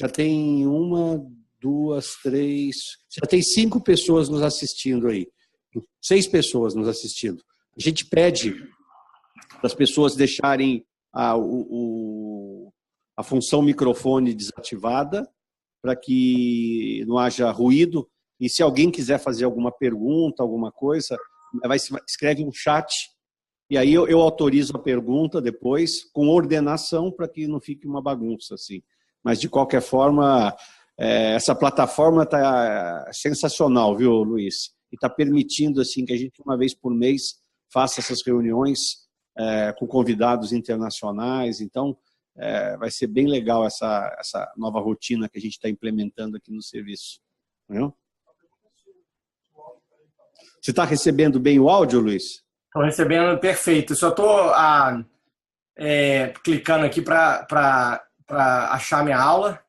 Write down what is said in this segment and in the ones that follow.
Já tem uma, duas, três... Já tem 5 pessoas nos assistindo aí. 6 pessoas nos assistindo. A gente pede para as pessoas deixarem a função microfone desativada para que não haja ruído. E se alguém quiser fazer alguma pergunta, alguma coisa, escreve um chat e aí eu autorizo a pergunta depois com ordenação para que não fique uma bagunça assim. Mas de qualquer forma, essa plataforma está sensacional, viu, Luiz? E está permitindo assim que a gente uma vez por mês faça essas reuniões com convidados internacionais. Então vai ser bem legal essa nova rotina que a gente está implementando aqui no serviço. Não? Você está recebendo bem o áudio, Luiz? Estou recebendo perfeito. Só estou clicando aqui para achar minha aula.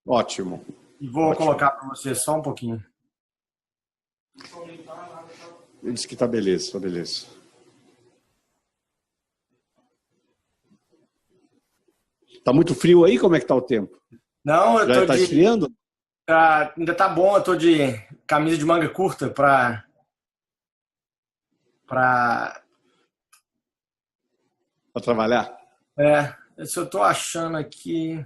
Ótimo. E vou colocar para você só um pouquinho. Ele disse que está beleza, está beleza. Está muito frio aí? Como é que está o tempo? Não, eu já está esfriando? Ainda está bom, eu estou de camisa de manga curta para trabalhar? Se eu estou achando aqui...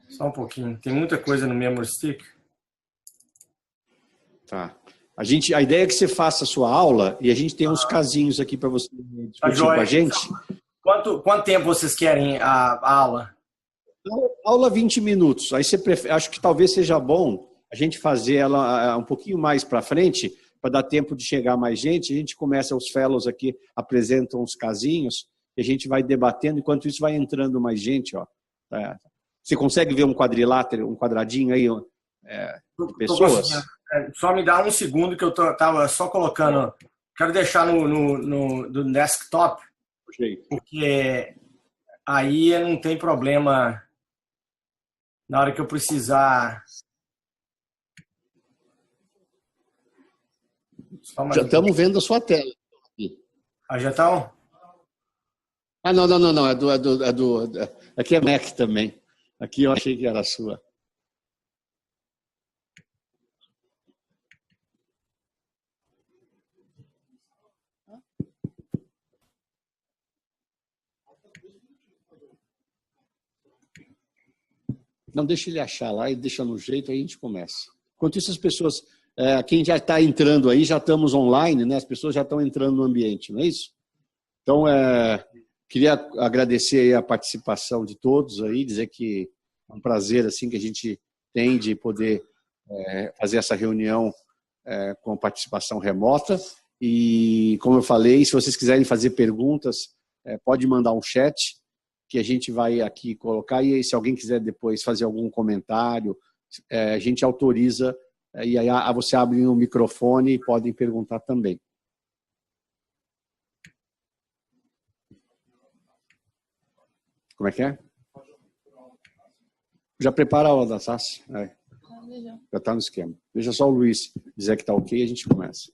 Só um pouquinho. Tem muita coisa no memory stick. Tá. A ideia é que você faça a sua aula e a gente tem uns casinhos aqui para você discutir com a gente. Quanto tempo vocês querem a aula? Aula 20 minutos. Aí acho que talvez seja bom a gente fazer ela um pouquinho mais para frente, para dar tempo de chegar mais gente. A gente começa, os fellows aqui apresentam os casinhos e a gente vai debatendo, enquanto isso vai entrando mais gente. Ó. Você consegue ver um quadrilátero, um quadradinho aí de pessoas? Só me dá um segundo que eu estava só colocando. Quero deixar no desktop, porque aí não tem problema na hora que eu precisar. Já estamos vendo a sua tela. Já estão? Não. Aqui é Mac também. Aqui eu achei que era a sua. Não, deixa ele achar lá e deixa no jeito, aí a gente começa. Enquanto isso, as pessoas, quem já está entrando aí, já estamos online, né? As pessoas já estão entrando no ambiente, não é isso? Então, queria agradecer aí a participação de todos aí, dizer que é um prazer assim, que a gente tem de poder fazer essa reunião com participação remota. E, como eu falei, se vocês quiserem fazer perguntas, pode mandar um chat, que a gente vai aqui colocar, e se alguém quiser depois fazer algum comentário, a gente autoriza, e aí você abre o microfone e podem perguntar também. Como é que é? Já prepara a aula da SAS? Já está no esquema. Deixa só o Luiz dizer que está ok e a gente começa.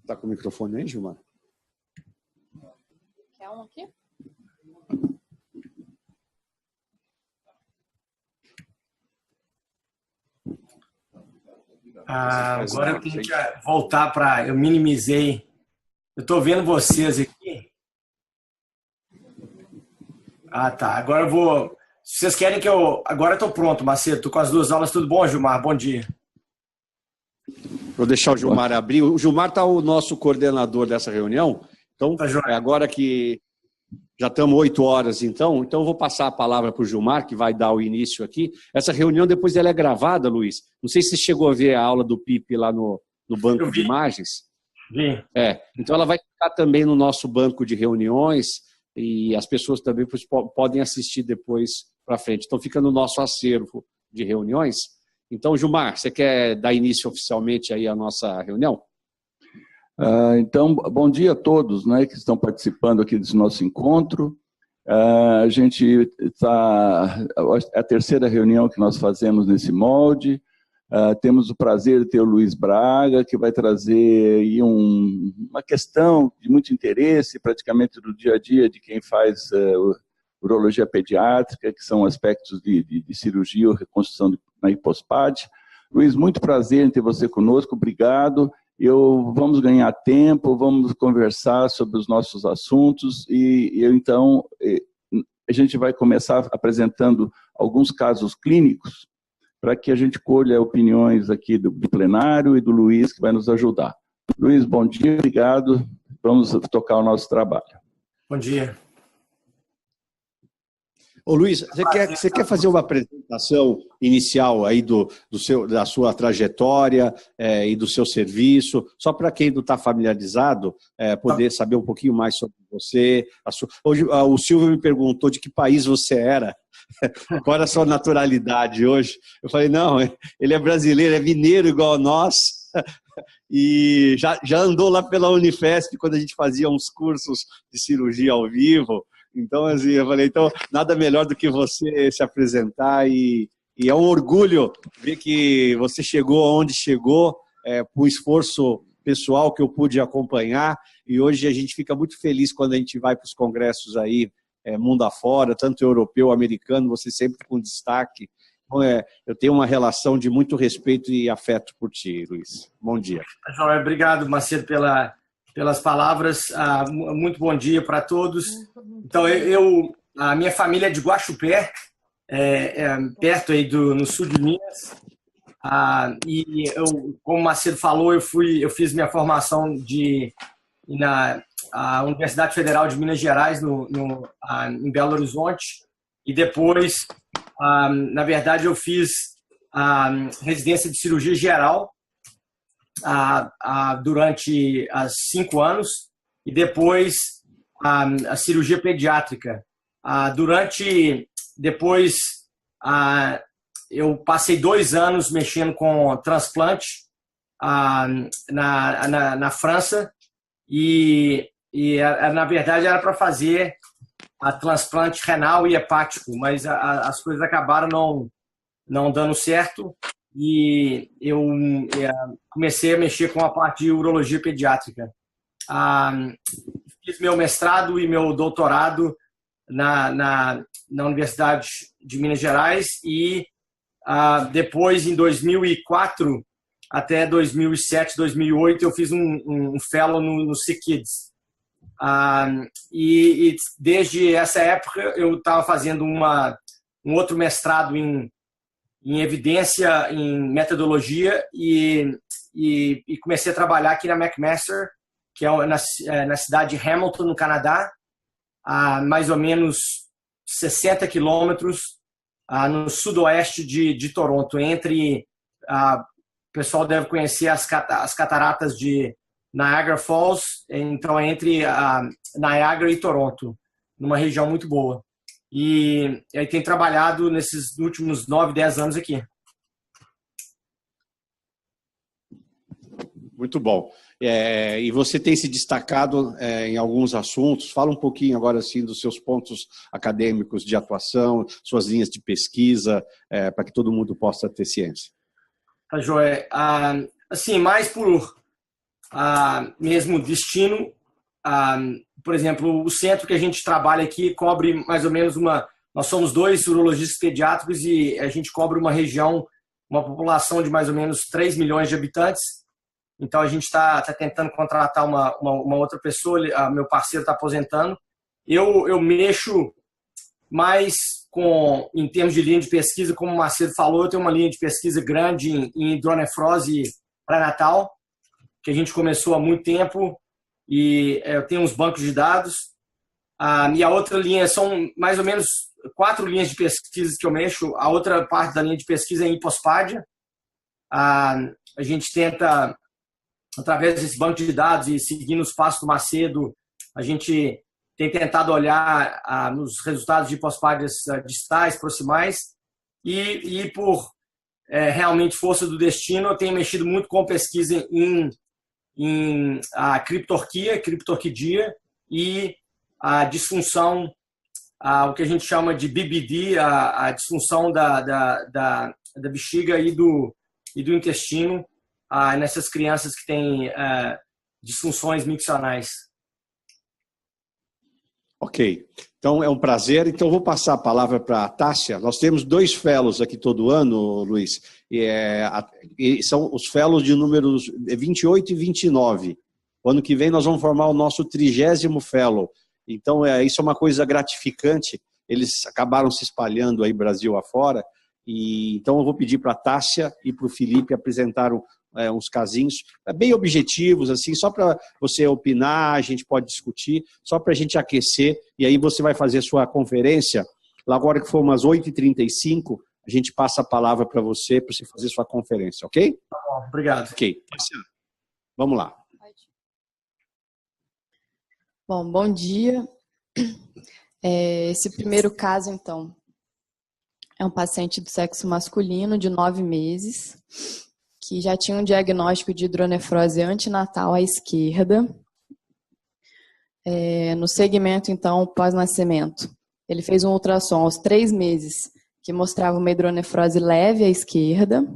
Está com o microfone aí, Gilmar? Quer um aqui? Agora eu tenho que voltar para... Eu minimizei. Eu estou vendo vocês aqui. Tá. Agora eu vou... Se vocês querem que eu... Agora eu estou pronto, Macedo. Estou com as 2 aulas. Tudo bom, Gilmar? Bom dia. Vou deixar o Gilmar abrir. O Gilmar está o nosso coordenador dessa reunião. Então, agora que já estamos 8 horas, então eu vou passar a palavra para o Gilmar, que vai dar o início aqui. Essa reunião depois ela é gravada, Luiz. Não sei se você chegou a ver a aula do PIP lá no banco de imagens. Vi. Então ela vai ficar também no nosso banco de reuniões e as pessoas também podem assistir depois para frente. Então fica no nosso acervo de reuniões. Então, Gilmar, você quer dar início oficialmente aí à nossa reunião? Então, bom dia a todos, né, que estão participando aqui desse nosso encontro. A gente está... É a terceira reunião que nós fazemos nesse molde. Temos o prazer de ter o Luiz Braga, que vai trazer aí uma questão de muito interesse, praticamente do dia a dia de quem faz urologia pediátrica, que são aspectos de cirurgia ou reconstrução na hipospade. Luiz, muito prazer em ter você conosco, obrigado. Vamos ganhar tempo, vamos conversar sobre os nossos assuntos então a gente vai começar apresentando alguns casos clínicos para que a gente colha opiniões aqui do plenário e do Luiz, que vai nos ajudar. Luiz, bom dia, obrigado. Vamos tocar o nosso trabalho. Bom dia. Ô Luiz, você quer fazer uma apresentação inicial aí da sua trajetória e do seu serviço, só para quem não está familiarizado, poder saber um pouquinho mais sobre você. Hoje o Silvio me perguntou de que país você era, qual era a sua naturalidade hoje. Eu falei, não, ele é brasileiro, é mineiro igual a nós, e já andou lá pela Unifesp quando a gente fazia uns cursos de cirurgia ao vivo. Então, assim, eu falei, então, nada melhor do que você se apresentar e é um orgulho ver que você chegou aonde chegou, por esforço pessoal que eu pude acompanhar, e hoje a gente fica muito feliz quando a gente vai para os congressos aí, mundo afora, tanto europeu, americano, você sempre com destaque. Então, eu tenho uma relação de muito respeito e afeto por ti, Luiz. Bom dia. João, obrigado, Macedo, pelas palavras. Muito bom dia para todos. Então, a minha família é de Guaxupé, perto aí no sul de Minas. E como o Macedo falou, eu fiz minha formação na Universidade Federal de Minas Gerais, em Belo Horizonte. E depois, na verdade, eu fiz a residência de cirurgia geral durante 5 anos e depois a cirurgia pediátrica. Depois eu passei 2 anos mexendo com transplante na França e na verdade era para fazer a transplante renal e hepático, mas as coisas acabaram não dando certo. E eu comecei a mexer com a parte de urologia pediátrica. Fiz meu mestrado e meu doutorado na Universidade de Minas Gerais e depois, em 2004 até 2007, 2008, eu fiz um fellow no CKids. E desde essa época eu estava fazendo um outro mestrado em evidência, em metodologia e comecei a trabalhar aqui na McMaster, que é na cidade de Hamilton, no Canadá, a mais ou menos 60 quilômetros no sudoeste de Toronto, o pessoal deve conhecer as cataratas de Niagara Falls, então é entre Niagara e Toronto, numa região muito boa. E aí tem trabalhado nesses últimos 9, 10 anos aqui. Muito bom. E você tem se destacado em alguns assuntos. Fala um pouquinho agora assim dos seus pontos acadêmicos de atuação, suas linhas de pesquisa, para que todo mundo possa ter ciência. Tá, Joé. Assim, mais por mesmo destino. Por exemplo, o centro que a gente trabalha aqui cobre mais ou menos nós somos 2 urologistas pediátricos e a gente cobre uma região, uma população de mais ou menos 3 milhões de habitantes. Então a gente está tentando contratar uma outra pessoa, meu parceiro está aposentando. Eu mexo mais em termos de linha de pesquisa, como o Macedo falou, eu tenho uma linha de pesquisa grande em hidronefrose pré-natal, que a gente começou há muito tempo. E eu tenho uns bancos de dados. E a outra linha são mais ou menos 4 linhas de pesquisa que eu mexo. A outra parte da linha de pesquisa é em hipospádia. A gente tenta, através desse banco de dados e seguindo os passos do Macedo, a gente tem tentado olhar nos resultados de hipospádias distais, proximais. E por realmente força do destino, eu tenho mexido muito com pesquisa em em a criptorquidia e a disfunção, o que a gente chama de BBD, a disfunção da bexiga e do intestino nessas crianças que têm disfunções miccionais. Ok. Então, é um prazer. Então, eu vou passar a palavra para a Tássia. Nós temos 2 fellows aqui todo ano, Luiz. E são os fellows de números 28 e 29. O ano que vem nós vamos formar o nosso 30º fellow. Então, isso é uma coisa gratificante. Eles acabaram se espalhando aí Brasil afora. Então, eu vou pedir para a Tássia e para o Felipe apresentar uns casinhos bem objetivos, assim, só para você opinar, a gente pode discutir, só para a gente aquecer, e aí você vai fazer sua conferência. Lá agora que for umas 8h35, a gente passa a palavra para você fazer sua conferência, ok? Tá bom, obrigado. Ok, vamos lá. Bom dia. Esse primeiro caso, então, é um paciente do sexo masculino de 9 meses, que já tinha um diagnóstico de hidronefrose antinatal à esquerda. No segmento, então, pós-nascimento, ele fez um ultrassom aos 3 meses, que mostrava uma hidronefrose leve à esquerda.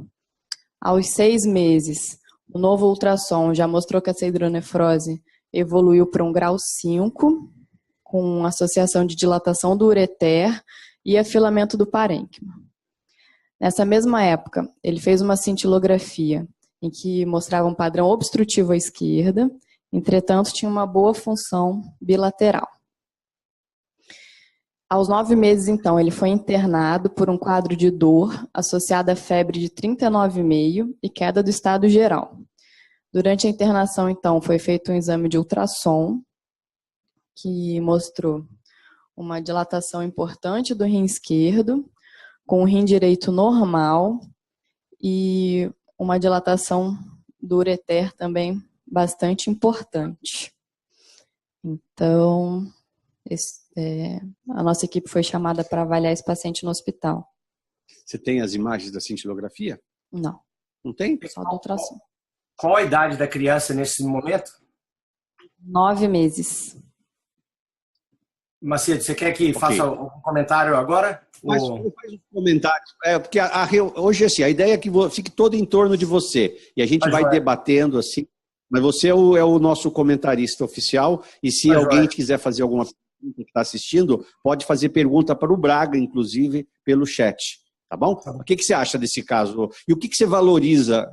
Aos 6 meses, o novo ultrassom já mostrou que essa hidronefrose evoluiu para um grau 5, com associação de dilatação do ureter e afilamento do parênquima. Nessa mesma época, ele fez uma cintilografia em que mostrava um padrão obstrutivo à esquerda, entretanto, tinha uma boa função bilateral. Aos 9 meses, então, ele foi internado por um quadro de dor associado à febre de 39,5 e queda do estado geral. Durante a internação, então, foi feito um exame de ultrassom, que mostrou uma dilatação importante do rim esquerdo, com o rim direito normal e uma dilatação do ureter também bastante importante. Então, a nossa equipe foi chamada para avaliar esse paciente no hospital. Você tem as imagens da cintilografia? Não. Não tem? Só do ultrassom. Qual a idade da criança nesse momento? 9 meses. Macedo, você quer que faça um comentário agora? Faz um comentário. Porque hoje, assim, a ideia é que fique todo em torno de você. E a gente vai debatendo, assim. Mas você é o nosso comentarista oficial. E se alguém quiser fazer alguma pergunta que está assistindo, pode fazer pergunta para o Braga, inclusive, pelo chat. Tá bom? O que você acha desse caso? E o que você valoriza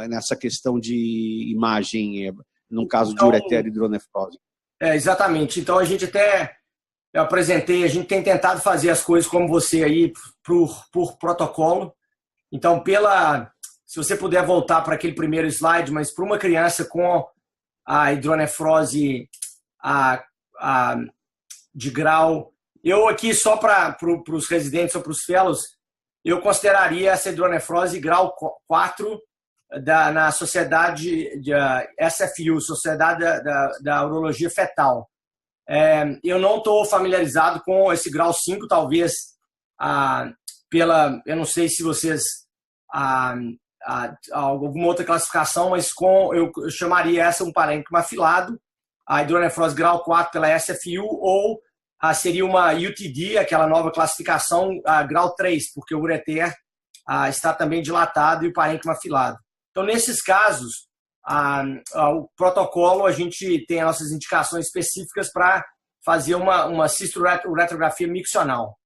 nessa questão de imagem, no caso de ureter e hidronefrose? Exatamente. Então, eu apresentei, a gente tem tentado fazer as coisas como você aí, por protocolo. Então, se você puder voltar para aquele primeiro slide, mas para uma criança com a hidronefrose de grau, eu aqui só para os residentes ou para os fellows, eu consideraria essa hidronefrose grau 4 na sociedade de SFU, Sociedade da Urologia Fetal. Eu não estou familiarizado com esse grau 5, talvez eu não sei se vocês alguma outra classificação, mas eu chamaria essa um parênquima afilado, a hidronefrose grau 4 pela SFU, ou seria uma UTD, aquela nova classificação, grau 3, porque o ureter está também dilatado e o parênquima afilado. Então, nesses casos, o protocolo, a gente tem as nossas indicações específicas para fazer uma cisto-uretrografia miccional.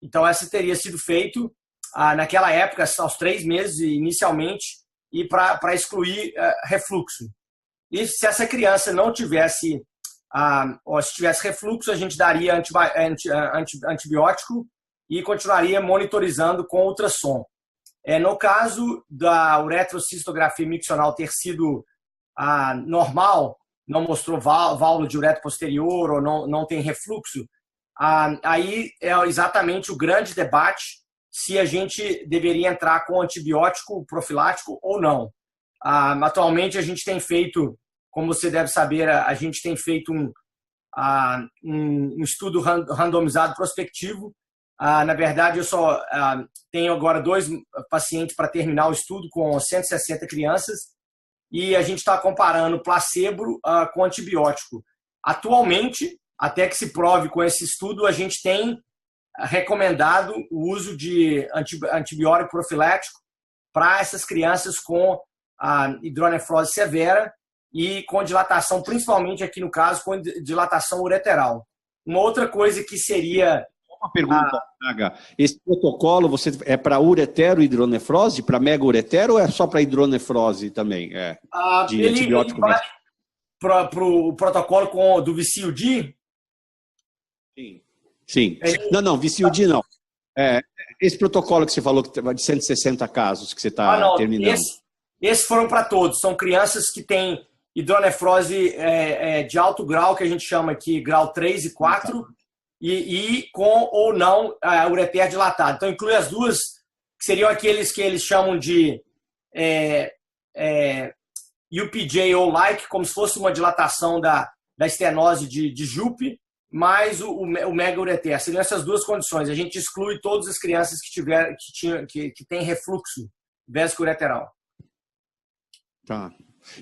Então, essa teria sido feito naquela época, aos 3 meses inicialmente, e para excluir refluxo. E se essa criança não tivesse, ou se tivesse refluxo, a gente daria antibiótico e continuaria monitorizando com ultrassom. No caso da uretrocistografia miccional ter sido normal, não mostrou válvula de uretra posterior ou não tem refluxo, aí é exatamente o grande debate se a gente deveria entrar com antibiótico profilático ou não. Atualmente a gente tem feito, como você deve saber, a gente tem feito um estudo randomizado prospectivo. Na verdade, eu só tenho agora 2 pacientes para terminar o estudo com 160 crianças. e a gente está comparando placebo com antibiótico. Atualmente, até que se prove com esse estudo, a gente tem recomendado o uso de antibiótico profilático para essas crianças com a hidronefrose severa e com dilatação, principalmente aqui no caso, com dilatação ureteral. Uma outra coisa que seria... Uma pergunta, Naga. Esse protocolo você é para ureterohidronefrose, para mega-uretero, ou é só para hidronefrose também? De antibiótico? Ele vai para o protocolo do VCUD? Sim. Não, VCUD não. Esse protocolo que você falou de 160 casos que você está terminando. Esses foram para todos. São crianças que têm hidronefrose de alto grau, que a gente chama aqui grau 3 e 4, e com ou não ureter dilatado. Então, inclui as duas, que seriam aqueles que eles chamam de UPJ ou like, como se fosse uma dilatação da estenose de Jupe, mais o mega-ureter. Seriam essas duas condições. A gente exclui todas as crianças que têm refluxo vésico-ureteral. Tá.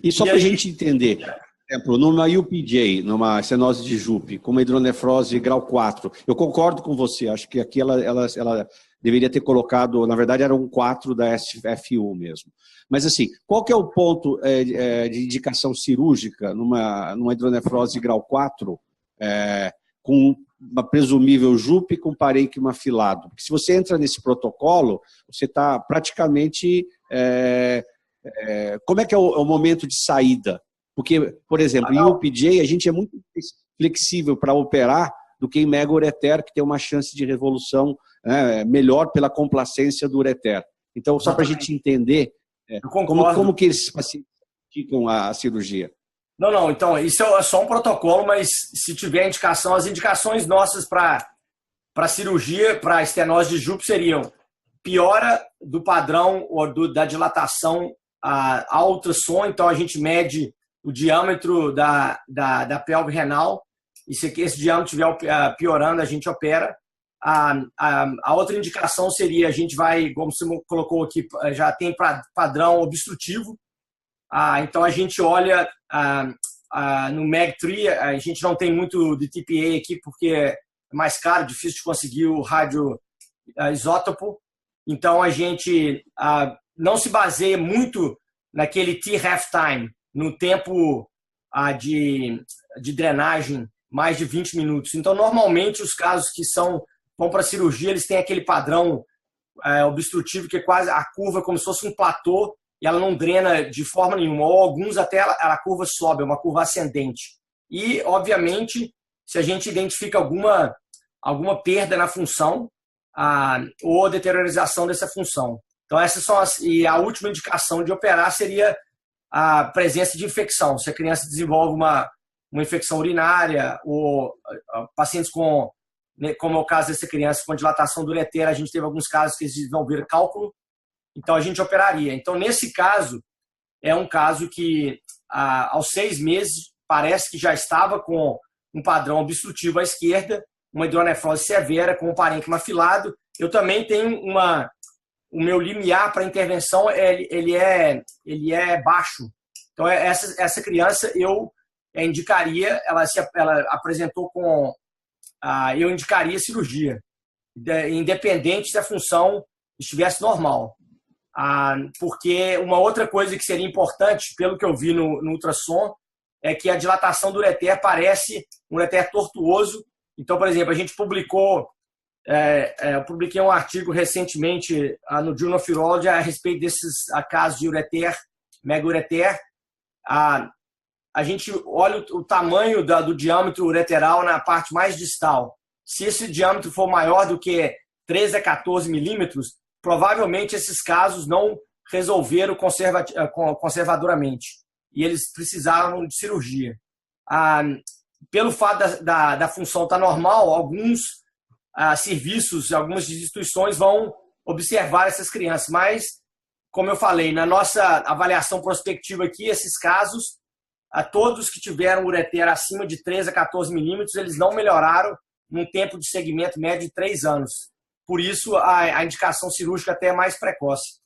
E só para a gente entender, por exemplo, numa UPJ, numa estenose de Jupe, com uma hidronefrose grau 4, eu concordo com você, acho que aqui ela deveria ter colocado, na verdade era um 4 da SFU mesmo. Mas assim, qual que é o ponto de indicação cirúrgica numa hidronefrose grau 4, com uma presumível Jupe com parênquima afilado? Porque se você entra nesse protocolo, você está praticamente... como é que é o momento de saída? Porque, por exemplo, em UPJ a gente é muito flexível para operar do que em mega-ureter, que tem uma chance de revolução melhor pela complacência do ureter. Então, só para a gente entender como que esses pacientes praticam a cirurgia. Não, então, isso é só um protocolo, mas se tiver indicação, as indicações nossas para cirurgia, para estenose de Jupe seriam piora do padrão ou da dilatação a ultrassom, então a gente mede o diâmetro da pelve renal, e se esse diâmetro estiver piorando, a gente opera. A outra indicação seria, a gente vai, como você colocou aqui, já tem padrão obstrutivo, então a gente olha no MEG3, a gente não tem muito de TPA aqui, porque é mais caro, difícil de conseguir o radioisótopo, então a gente não se baseia muito naquele T-half time, no tempo de drenagem, mais de 20 minutos. Então, normalmente, os casos que vão para cirurgia, eles têm aquele padrão obstrutivo, que é quase a curva como se fosse um platô, e ela não drena de forma nenhuma. Ou alguns até a curva sobe, é uma curva ascendente. E, obviamente, se a gente identifica alguma perda na função, ou deteriorização dessa função. Então, essas são e a última indicação de operar seria a presença de infecção. Se a criança desenvolve uma infecção urinária, ou pacientes como é o caso dessa criança com dilatação do ureter, a gente teve alguns casos que eles desenvolveram cálculo, então a gente operaria. Então, nesse caso, é um caso que aos 6 meses parece que já estava com um padrão obstrutivo à esquerda, uma hidronefrose severa com um parênquima afilado. Eu também tenho o meu limiar para intervenção, ele é baixo. Então, essa criança eu indicaria, ela apresentou eu indicaria cirurgia, independente se a função estivesse normal. Porque uma outra coisa que seria importante, pelo que eu vi no ultrassom, é que a dilatação do ureter parece um ureter tortuoso. Então, por exemplo, a gente eu publiquei um artigo recentemente no Journal of Urology a respeito desses casos de ureter, mega-ureter. A gente olha o tamanho do diâmetro ureteral na parte mais distal. Se esse diâmetro for maior do que 13 a 14 milímetros, provavelmente esses casos não resolveram conservadoramente e eles precisaram de cirurgia. Pelo fato da função estar normal, alguns serviços, algumas instituições vão observar essas crianças, mas, como eu falei, na nossa avaliação prospectiva aqui, esses casos, todos que tiveram ureter acima de 13 a 14 milímetros, eles não melhoraram num tempo de segmento médio de 3 anos. Por isso, a indicação cirúrgica até é mais precoce.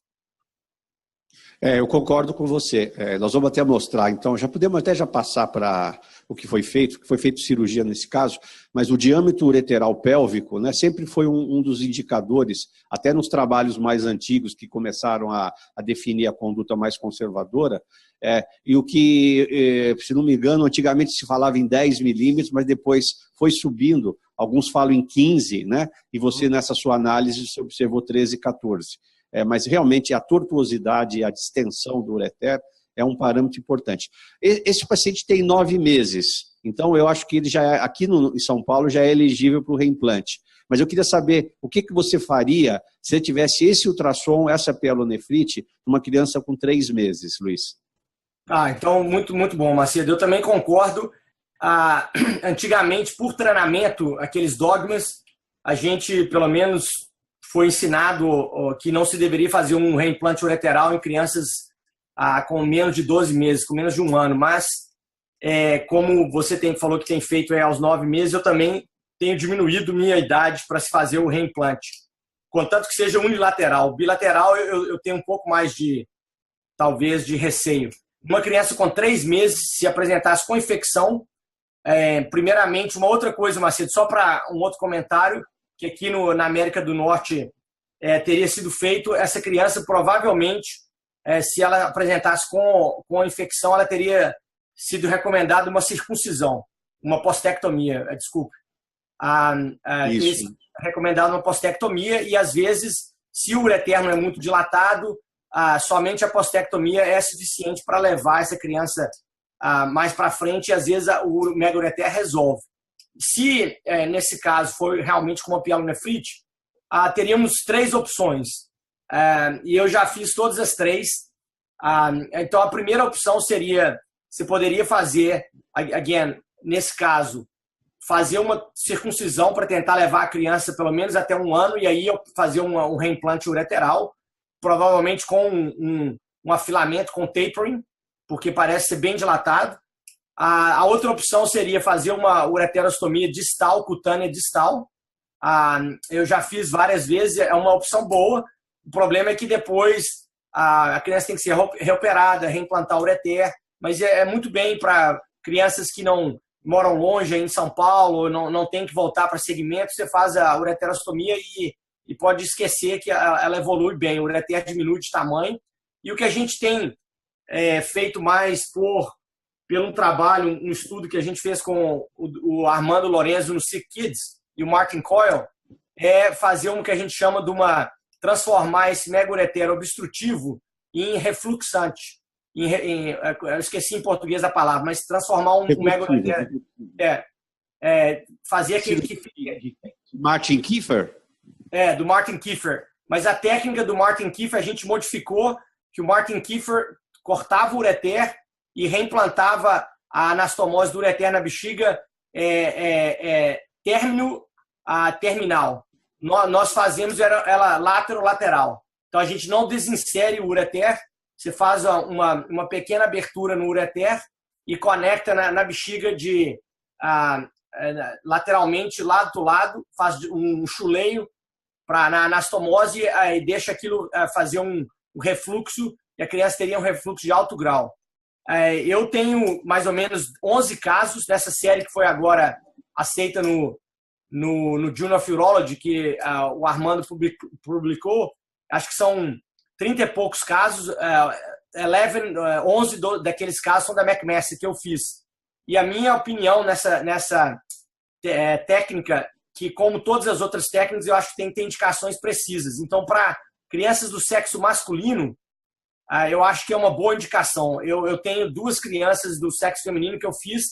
Eu concordo com você. Nós vamos até mostrar, então, já podemos até já passar para o que foi feito cirurgia nesse caso, mas o diâmetro ureteral pélvico, né, sempre foi um dos indicadores, até nos trabalhos mais antigos que começaram a definir a conduta mais conservadora, e o que, se não me engano, antigamente se falava em 10 milímetros, mas depois foi subindo, alguns falam em 15, né, e você nessa sua análise você observou 13 e 14. Mas realmente a tortuosidade e a distensão do ureter é um parâmetro importante. Esse paciente tem 9 meses, então eu acho que ele já aqui em São Paulo já é elegível para o reimplante. Mas eu queria saber o que você faria se tivesse esse ultrassom, essa pielonefrite, numa criança com 3 meses, Luiz. Então muito, muito bom, Macedo. Eu também concordo. Antigamente, por treinamento, aqueles dogmas, a gente, pelo menos, foi ensinado que não se deveria fazer um reimplante ureteral em crianças com menos de 12 meses, com menos de 1 ano. Mas, como você falou que tem feito aos 9 meses, eu também tenho diminuído minha idade para se fazer o reimplante. Contanto que seja unilateral. Bilateral, eu tenho um pouco mais talvez, de receio. Uma criança com 3 meses, se apresentasse com infecção, primeiramente, uma outra coisa, Macedo, só para um outro comentário, que aqui na América do Norte teria sido feito, essa criança provavelmente, se ela apresentasse com a infecção, ela teria sido recomendada uma circuncisão, uma postectomia, desculpe. Recomendado uma postectomia e, às vezes, se o ureter não é muito dilatado, somente a postectomia é suficiente para levar essa criança mais para frente e, às vezes, o mega-ureter resolve. Se, nesse caso, for realmente com uma pielonefrite, teríamos 3 opções. E eu já fiz todas as 3. Então, a primeira opção seria, você poderia fazer, nesse caso, fazer uma circuncisão para tentar levar a criança pelo menos até 1 ano e aí fazer um reimplante ureteral, provavelmente com um afilamento com tapering, porque parece ser bem dilatado. A outra opção seria fazer uma ureterostomia distal, cutânea distal. Eu já fiz várias vezes, é uma opção boa. O problema é que depois a criança tem que ser reoperada, reimplantar o ureter, mas é muito bem para crianças que não moram longe, em São Paulo, não tem que voltar para segmento, você faz a ureterostomia e pode esquecer que ela evolui bem, o ureter diminui de tamanho. E o que a gente tem feito mais pelo trabalho, um estudo que a gente fez com o Armando Lorenzo no Sick Kids e o Martin Coyle, é fazer que a gente chama de transformar esse mega-ureter obstrutivo em refluxante. Eu esqueci em português a palavra, mas transformar um mega-ureter... fazer aquele que... Martin Kiefer? Do Martin Kiefer. Mas a técnica do Martin Kiefer a gente modificou, que o Martin Kiefer cortava o ureter e reimplantava a anastomose do ureter na bexiga término a terminal. Nós fazemos ela lateral. Então, a gente não desinsere o ureter, você faz uma pequena abertura no ureter e conecta na bexiga lateralmente, lado a lado, faz um chuleio na anastomose e deixa aquilo fazer um refluxo e a criança teria um refluxo de alto grau. Eu tenho mais ou menos 11 casos dessa série que foi agora aceita no Journal of Urology, que o Armando publicou. Acho que são 30 e poucos casos, 11 daqueles casos são da McMaster que eu fiz. E a minha opinião nessa técnica, que como todas as outras técnicas, eu acho que tem que ter indicações precisas. Então, para crianças do sexo masculino, eu acho que é uma boa indicação. Eu tenho 2 crianças do sexo feminino que eu fiz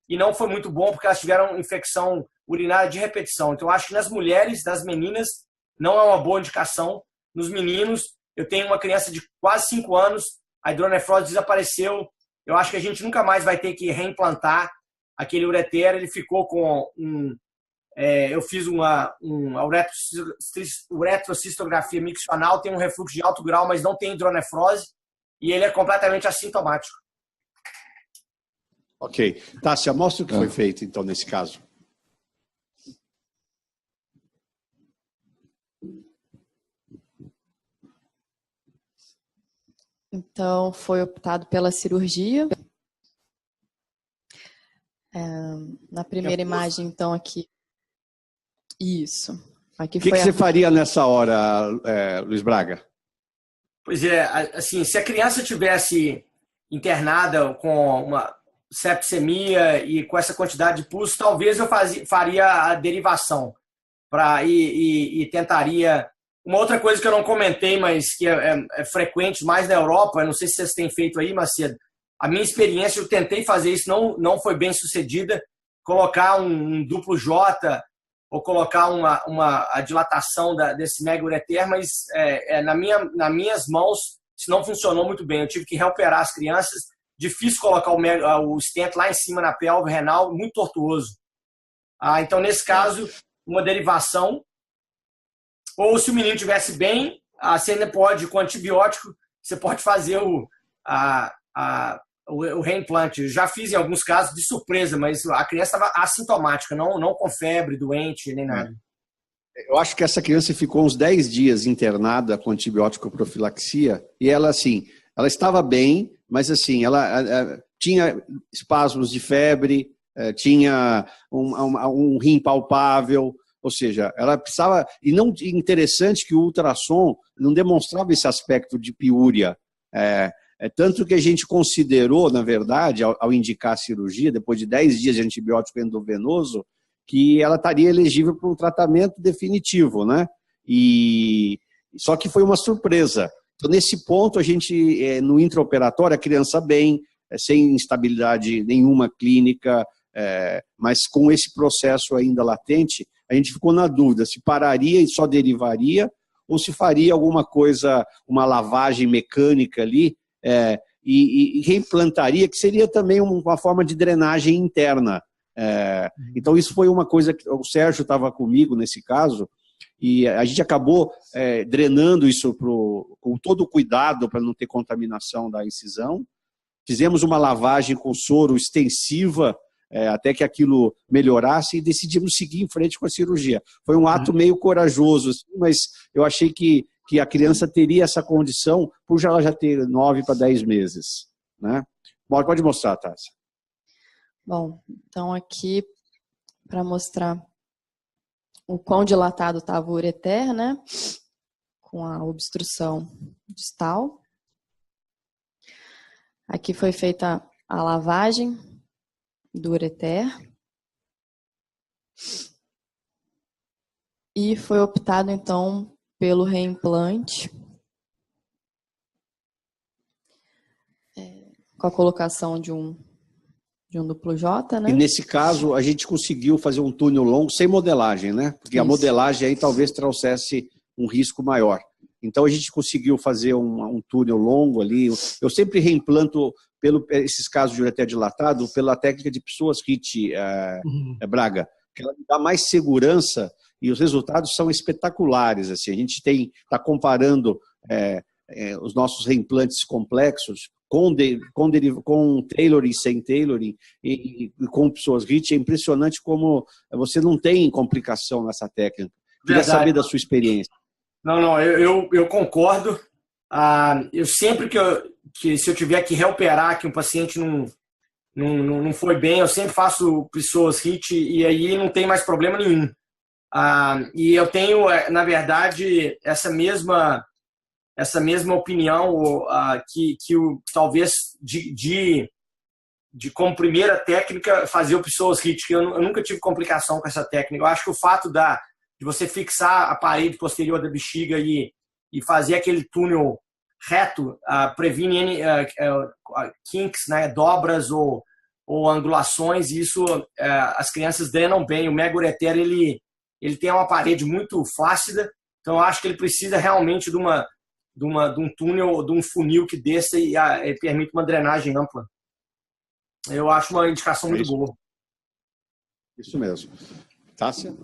e não foi muito bom porque elas tiveram infecção urinária de repetição. Então, eu acho que nas mulheres, das meninas, não é uma boa indicação. Nos meninos, eu tenho uma criança de quase 5 anos, a hidronefrose desapareceu. Eu acho que a gente nunca mais vai ter que reimplantar aquele ureter. Ele ficou com eu fiz uma uretrocistografia miccional, tem um refluxo de alto grau, mas não tem hidronefrose, e ele é completamente assintomático. Ok. Tássia, mostra o que foi feito, então, nesse caso. Então, foi optado pela cirurgia. Na primeira imagem, então, aqui. Isso. Aqui o que você faria nessa hora, Luiz Braga? Pois é, assim, se a criança tivesse internada com uma septicemia e com essa quantidade de pulso, talvez eu faria a derivação e tentaria. Uma outra coisa que eu não comentei, mas que é frequente mais na Europa, eu não sei se vocês têm feito aí, Macedo, a minha experiência, eu tentei fazer isso, não foi bem sucedida, colocar um duplo J ou colocar a dilatação desse mega ureter, mas nas minhas mãos isso não funcionou muito bem. Eu tive que reoperar as crianças, difícil colocar o stent lá em cima na pelve renal, muito tortuoso. Então, nesse caso, uma derivação. Ou se o menino estivesse bem, você ainda pode, com antibiótico, você pode fazer o reimplante. Eu já fiz em alguns casos de surpresa, mas a criança estava assintomática, não com febre, doente, nem nada. Eu acho que essa criança ficou uns 10 dias internada com antibiótico profilaxia e ela, assim, ela estava bem, mas assim, ela tinha espasmos de febre, tinha um rim palpável. Ou seja, ela precisava... E não interessante que o ultrassom não demonstrava esse aspecto de piúria. Tanto que a gente considerou, na verdade, ao indicar a cirurgia, depois de 10 dias de antibiótico endovenoso, que ela estaria elegível para um tratamento definitivo, né? Só que foi uma surpresa. Então, nesse ponto, a gente, no intraoperatório, a criança bem, sem instabilidade nenhuma clínica, mas com esse processo ainda latente, a gente ficou na dúvida se pararia e só derivaria ou se faria alguma coisa, uma lavagem mecânica ali e reimplantaria, que seria também uma forma de drenagem interna. Então isso foi uma coisa que o Sérgio estava comigo nesse caso e a gente acabou drenando isso com todo o cuidado para não ter contaminação da incisão. Fizemos uma lavagem com soro extensiva até que aquilo melhorasse e decidimos seguir em frente com a cirurgia. Foi um ato meio corajoso, assim, mas eu achei que a criança teria essa condição por ela já ter 9 para 10 meses. Né? Pode mostrar, Tássia. Bom, então aqui para mostrar o quão dilatado estava o ureter, né? Com a obstrução distal. Aqui foi feita a lavagem do ureter e foi optado então pelo reimplante com a colocação de um duplo J, né? E nesse caso a gente conseguiu fazer um túnel longo sem modelagem, né? Porque a modelagem aí talvez trouxesse um risco maior. Então a gente conseguiu fazer um túnel longo ali. Eu sempre reimplanto esses casos de ureter dilatado pela técnica de Psoas-Ritchie, Braga, que ela me dá mais segurança e os resultados são espetaculares. Assim. A gente está comparando os nossos reimplantes complexos com tailoring e sem tailoring e com Psoas-Ritchie. É impressionante como você não tem complicação nessa técnica. Queria saber da sua experiência. Não, eu concordo. Eu sempre que se eu tiver que reoperar, que um paciente não foi bem, eu sempre faço Psoas-Ritchie e aí não tem mais problema nenhum. E eu tenho, na verdade, essa mesma opinião que talvez de como primeira técnica fazer o Psoas-Ritchie, que eu nunca tive complicação com essa técnica. Eu acho que o fato de você fixar a parede posterior da bexiga e fazer aquele túnel reto previne kinks, né, dobras ou angulações, e isso as crianças drenam bem. O mega ureter ele tem uma parede muito flácida, então eu acho que ele precisa realmente de um túnel, de um funil que desça e permite uma drenagem ampla. Eu acho uma indicação muito boa. Isso mesmo. Tássia?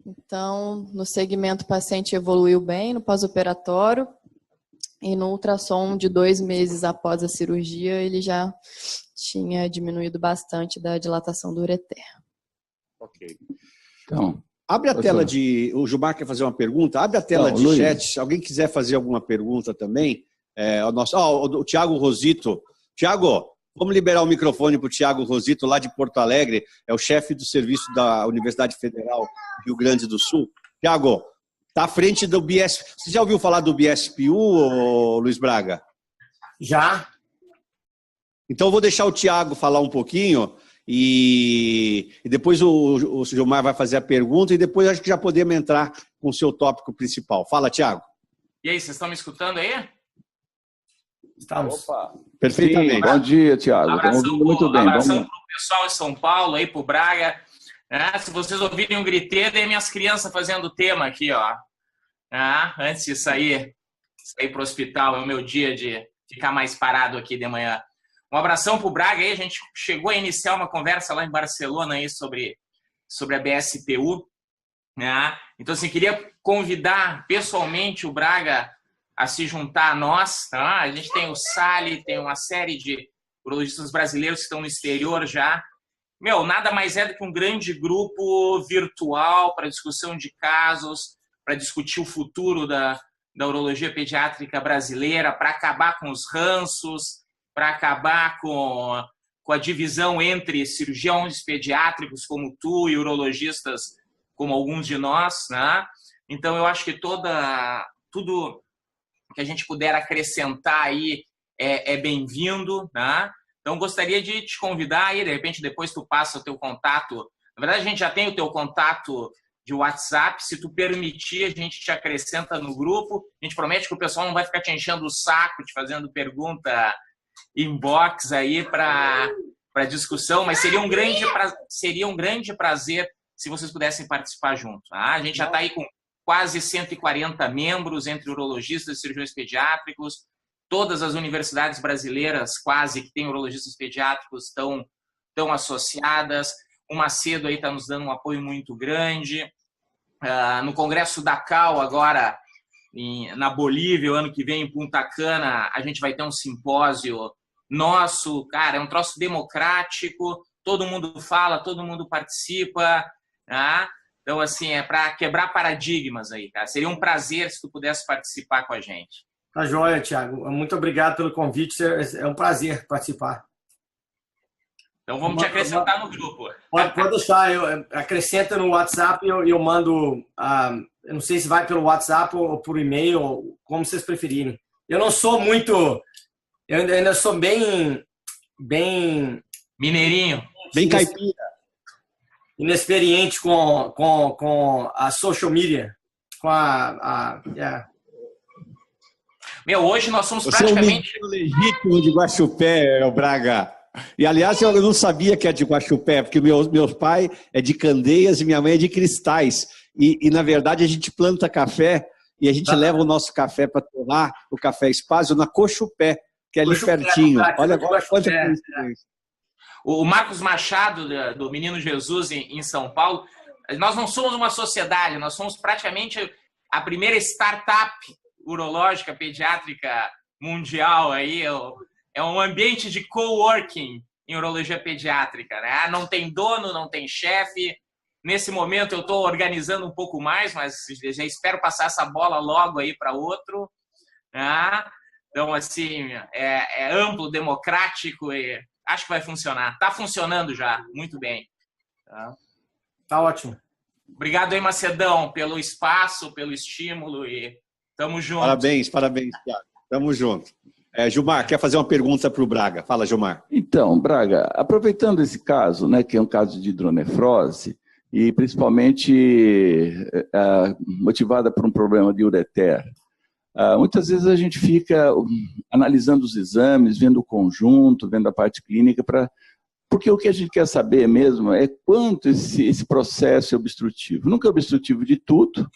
Então, no segmento, o paciente evoluiu bem no pós-operatório e no ultrassom de 2 meses após a cirurgia, ele já tinha diminuído bastante da dilatação do ureter. Ok. Então, Abre a tela de... O Gilmar quer fazer uma pergunta. Abre a tela de Luiz. chat. Se alguém quiser fazer alguma pergunta também. O Tiago Rosito. Tiago, vamos liberar o microfone para o Tiago Rosito, lá de Porto Alegre. É o chefe do serviço da Universidade Federal do Rio Grande do Sul. Tiago, está à frente do BSPU. Você já ouviu falar do BSPU, Luiz Braga? Já. Então, eu vou deixar o Tiago falar um pouquinho e depois o Gilmar vai fazer a pergunta e depois acho que já podemos entrar com o seu tópico principal. Fala, Tiago. E aí, vocês estão me escutando aí? Estamos. Opa. Perfeitamente. Sim, bom dia, Tiago. Estamos ouvindo muito bem. Abração para o pessoal em São Paulo, aí para o Braga. Se vocês ouvirem um griteiro, é minhas crianças fazendo tema aqui, ó. Antes de sair para o hospital, é o meu dia de ficar mais parado aqui de manhã. Um abração para o Braga aí. A gente chegou a iniciar uma conversa lá em Barcelona aí sobre a BSPU. Então, assim, queria convidar pessoalmente o Braga a se juntar a nós. Tá? A gente tem o Sali, tem uma série de urologistas brasileiros que estão no exterior já. Nada mais é do que um grande grupo virtual para discussão de casos, para discutir o futuro da urologia pediátrica brasileira, para acabar com os ranços, para acabar com a divisão entre cirurgiões pediátricos como tu e urologistas como alguns de nós. Né? Então, eu acho que tudo que a gente puder acrescentar aí é bem-vindo. Né? Então, gostaria de te convidar aí, de repente, depois tu passa o teu contato. Na verdade, a gente já tem o teu contato de WhatsApp. Se tu permitir, a gente te acrescenta no grupo. A gente promete que o pessoal não vai ficar te enchendo o saco, te fazendo pergunta inbox aí para discussão, mas seria um grande prazer se vocês pudessem participar junto. Tá? A gente já está aí com quase 140 membros, entre urologistas e cirurgiões pediátricos. Todas as universidades brasileiras, quase, que têm urologistas pediátricos, estão associadas. O Macedo aí está nos dando um apoio muito grande. No Congresso da CAL, agora, na Bolívia, o ano que vem, em Punta Cana, a gente vai ter um simpósio nosso. Cara, é um troço democrático, todo mundo fala, todo mundo participa. Tá? Então, assim, é para quebrar paradigmas aí, cara. Seria um prazer se tu pudesse participar com a gente. Tá joia, Tiago. Muito obrigado pelo convite. É um prazer participar. Então vamos te acrescentar no grupo. Pode deixar. Acrescenta no WhatsApp e eu mando. Eu não sei se vai pelo WhatsApp ou por e-mail, ou como vocês preferirem. Eu não sou muito. Eu ainda sou bem mineirinho. Bem caipira. Inexperiente com a social media. Hoje nós somos praticamente... Você é um legítimo de Guaxupé, Braga. E, aliás, eu não sabia que é de Guaxupé, porque meu pai é de Candeias e minha mãe é de Cristais. E, na verdade, a gente planta café e a gente leva o nosso café para torrar, o café Espásio, na Coxupé, que é ali pertinho. Olha agora quanta coincidência. O Marcos Machado, do Menino Jesus, em São Paulo, nós não somos uma sociedade, nós somos praticamente a primeira startup urológica pediátrica mundial. Aí é um ambiente de coworking em urologia pediátrica. Né? Não tem dono, não tem chefe. Nesse momento eu estou organizando um pouco mais, mas já espero passar essa bola logo aí para outro. Né? Então, assim, é amplo, democrático e acho que vai funcionar. Está funcionando já, muito bem. Tá ótimo. Obrigado aí, Macedão, pelo espaço, pelo estímulo e tamo junto. Parabéns, Thiago. Tamo junto. Gilmar, quer fazer uma pergunta para o Braga? Fala, Gilmar. Então, Braga, aproveitando esse caso, né, que é um caso de hidronefrose, e principalmente motivada por um problema de ureter, muitas vezes a gente fica analisando os exames, vendo o conjunto, vendo a parte clínica, porque o que a gente quer saber mesmo é quanto esse processo é obstrutivo. Nunca é obstrutivo de tudo,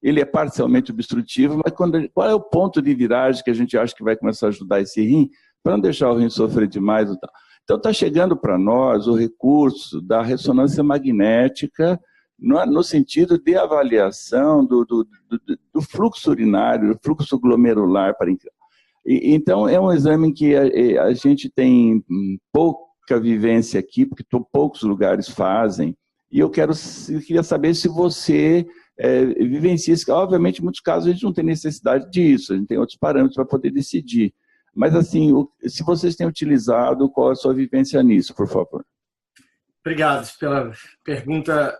ele é parcialmente obstrutivo, mas qual é o ponto de viragem que a gente acha que vai começar a ajudar esse rim, para não deixar o rim sofrer demais e tal. Então está chegando para nós o recurso da ressonância magnética no sentido de avaliação do fluxo urinário, do fluxo glomerular. Então é um exame que a gente tem pouca vivência aqui, porque poucos lugares fazem, e eu queria saber se você vivencia isso. Obviamente, em muitos casos, a gente não tem necessidade disso, a gente tem outros parâmetros para poder decidir. Mas, assim, se vocês têm utilizado, qual é a sua vivência nisso, por favor? Obrigado pela pergunta,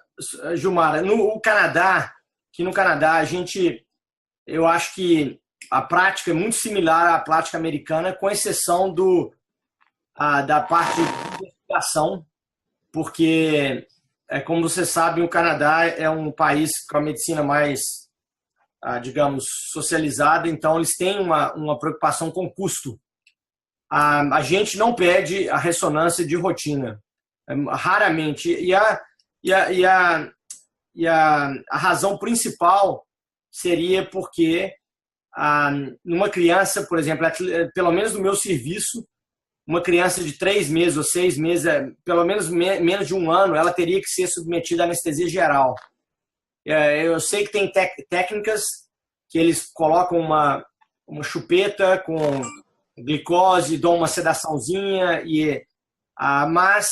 Gilmara. No Canadá, eu acho que a prática é muito similar à prática americana, com exceção da parte de investigação, porque, como você sabe, o Canadá é um país com a medicina mais, digamos, socializada, então eles têm uma preocupação com o custo. A gente não pede a ressonância de rotina, raramente. E a razão principal seria porque numa criança, por exemplo, pelo menos no meu serviço, uma criança de 3 meses ou 6 meses, pelo menos menos de 1 ano, ela teria que ser submetida à anestesia geral. Eu sei que tem técnicas que eles colocam uma chupeta com glicose, dão uma sedaçãozinha, mas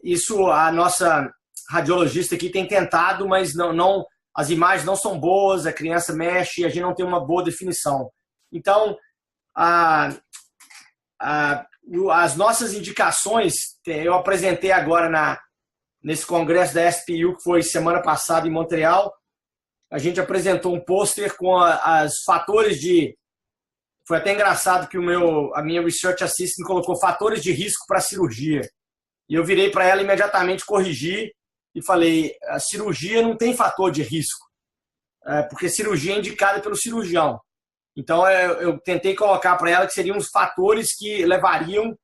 isso a nossa radiologista aqui tem tentado, mas não, as imagens não são boas, a criança mexe e a gente não tem uma boa definição. Então, as nossas indicações, eu apresentei agora nesse congresso da SPU, que foi semana passada em Montreal, a gente apresentou um pôster com os fatores de... Foi até engraçado que a minha Research Assistant colocou fatores de risco para a cirurgia. E eu virei para ela imediatamente corrigir e falei, a cirurgia não tem fator de risco, porque cirurgia é indicada pelo cirurgião. Então, eu tentei colocar para ela que seriam os fatores que levariam,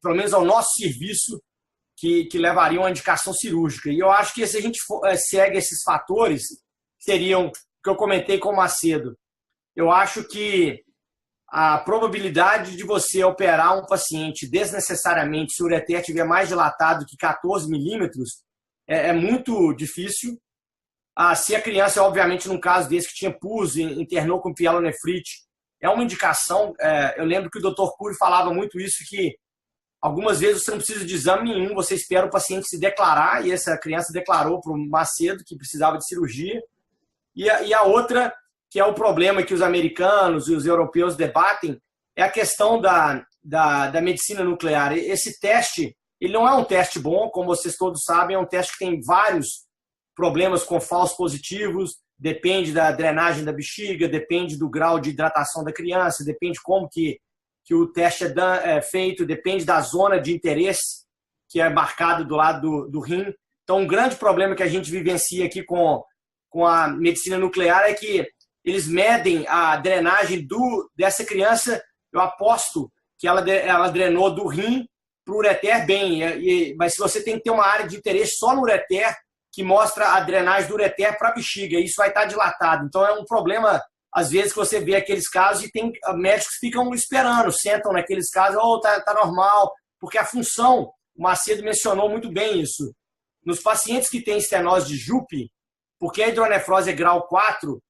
pelo menos ao nosso serviço, que levariam à indicação cirúrgica. E eu acho que se a gente segue esses fatores, seriam, o que eu comentei com o Macedo, eu acho que a probabilidade de você operar um paciente desnecessariamente, se o ureter estiver mais dilatado que 14 milímetros, é muito difícil. Se a criança, obviamente, num caso desse que tinha pus, internou com pielonefrite, é uma indicação. Eu lembro que o Dr. Cury falava muito isso, que algumas vezes você não precisa de exame nenhum, você espera o paciente se declarar, e essa criança declarou para o Macedo que precisava de cirurgia. E a outra, que é o problema que os americanos e os europeus debatem, é a questão da medicina nuclear. Esse teste, ele não é um teste bom, como vocês todos sabem, é um teste que tem vários problemas com falsos positivos, depende da drenagem da bexiga, depende do grau de hidratação da criança, depende como que o teste é feito, depende da zona de interesse que é marcado do lado do rim. Então, um grande problema que a gente vivencia aqui com a medicina nuclear é que eles medem a drenagem dessa criança. Eu aposto que ela drenou do rim para o ureter bem, mas se você tem que ter uma área de interesse só no ureter, que mostra a drenagem do ureter para a bexiga, isso vai estar dilatado. Então é um problema, às vezes, que você vê aqueles casos e tem médicos que ficam esperando, sentam naqueles casos, tá normal, porque a função, o Macedo mencionou muito bem isso. Nos pacientes que têm estenose de Jupe, porque a hidronefrose é grau 4,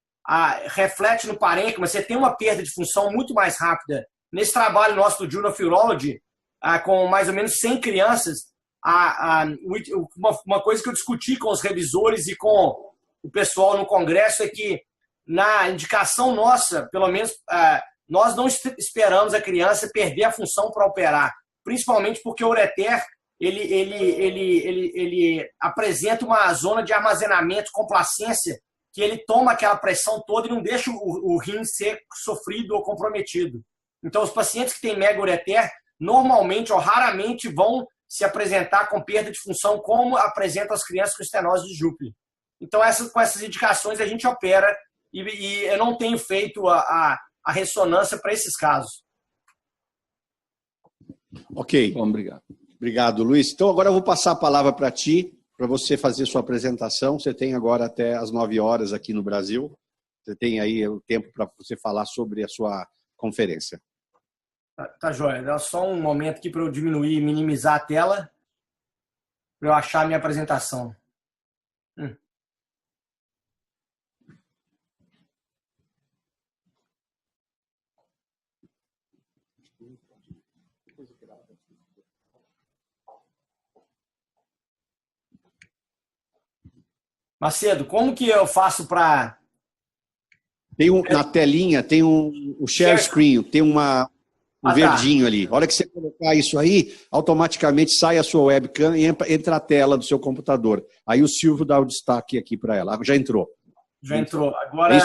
reflete no parênquima, você tem uma perda de função muito mais rápida. Nesse trabalho nosso do Journal of Urology, com mais ou menos 100 crianças, uma coisa que eu discuti com os revisores e com o pessoal no congresso é que, na indicação nossa, pelo menos, nós não esperamos a criança perder a função para operar, principalmente porque o ureter ele apresenta uma zona de armazenamento, complacência, que ele toma aquela pressão toda e não deixa o rim ser sofrido ou comprometido. Então, os pacientes que têm mega ureter, normalmente ou raramente vão se apresentar com perda de função, como apresentam as crianças com estenose de Jupe. Então, com essas indicações, a gente opera e eu não tenho feito a ressonância para esses casos. Ok. Bom, obrigado. Obrigado, Luiz. Então, agora eu vou passar a palavra para ti, para você fazer sua apresentação. Você tem agora até as 9 horas aqui no Brasil. Você tem aí o tempo para você falar sobre a sua conferência. Tá joia. Dá só um momento aqui para eu diminuir e minimizar a tela, para eu achar a minha apresentação. Macedo, como que eu faço para... Na telinha tem um share screen, tem um verdinho ali. A hora que você colocar isso aí, automaticamente sai a sua webcam e entra a tela do seu computador. Aí o Silvio dá o destaque aqui para ela. Já entrou. Já entrou. Agora,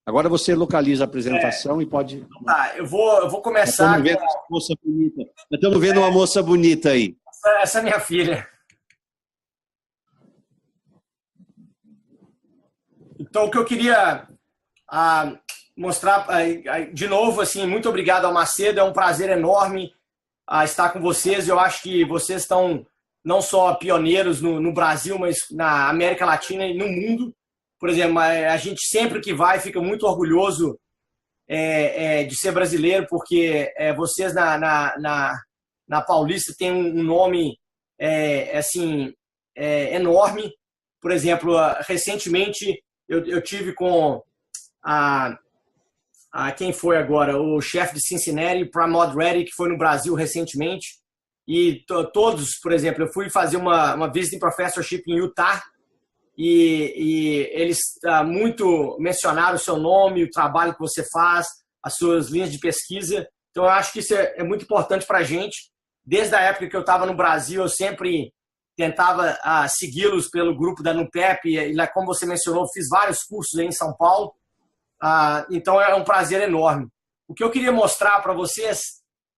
agora você localiza a apresentação e pode... Tá, eu vou começar... Estamos vendo uma moça bonita. Estamos vendo uma moça bonita aí. Essa é minha filha. Então, o que eu queria mostrar, de novo, assim, muito obrigado ao Macedo, é um prazer enorme estar com vocês. Eu acho que vocês estão não só pioneiros no Brasil, mas na América Latina e no mundo. Por exemplo, a gente sempre que vai fica muito orgulhoso de ser brasileiro, porque vocês na Paulista têm um nome enorme. Por exemplo, recentemente eu tive com quem foi agora? O chefe de Cincinnati, Pramod Reddy, que foi no Brasil recentemente. E todos, por exemplo, eu fui fazer uma visiting professorship em Utah e eles muito mencionaram o seu nome, o trabalho que você faz, as suas linhas de pesquisa. Então, eu acho que isso é muito importante para a gente. Desde a época que eu estava no Brasil, eu sempre tentava segui-los pelo grupo da NUPEP, e como você mencionou, fiz vários cursos aí em São Paulo. Então, é um prazer enorme. O que eu queria mostrar para vocês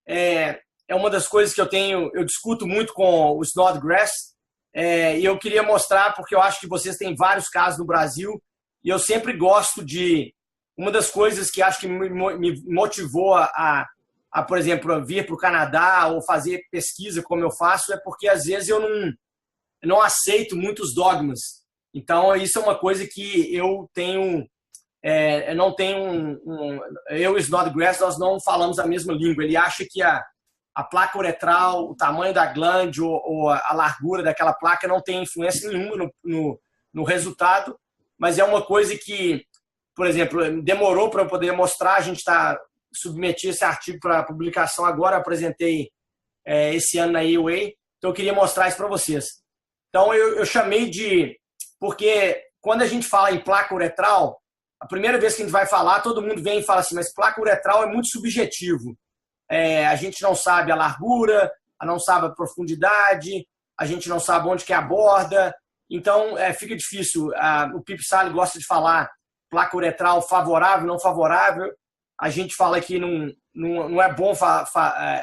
é uma das coisas que eu discuto muito com o Snodgrass, e eu queria mostrar porque eu acho que vocês têm vários casos no Brasil, e eu sempre gosto de... Uma das coisas que acho que me motivou por exemplo, vir para o Canadá ou fazer pesquisa como eu faço, é porque às vezes eu não aceito muitos dogmas. Então, isso é uma coisa que eu tenho... eu não tenho eu e o Snodgrass, nós não falamos a mesma língua. Ele acha que a placa uretral, o tamanho da glande ou a largura daquela placa não tem influência nenhuma no resultado, mas é uma coisa que, por exemplo, demorou para eu poder mostrar. A gente está submetido esse artigo para publicação agora, apresentei esse ano na AUA, então eu queria mostrar isso para vocês. Então, eu chamei porque quando a gente fala em placa uretral, a primeira vez que a gente vai falar, todo mundo vem e fala assim, mas placa uretral é muito subjetivo. A gente não sabe a largura, não sabe a profundidade, a gente não sabe onde que é a borda, então fica difícil. O Pip Sally gosta de falar placa uretral favorável, não favorável. A gente fala que não é bom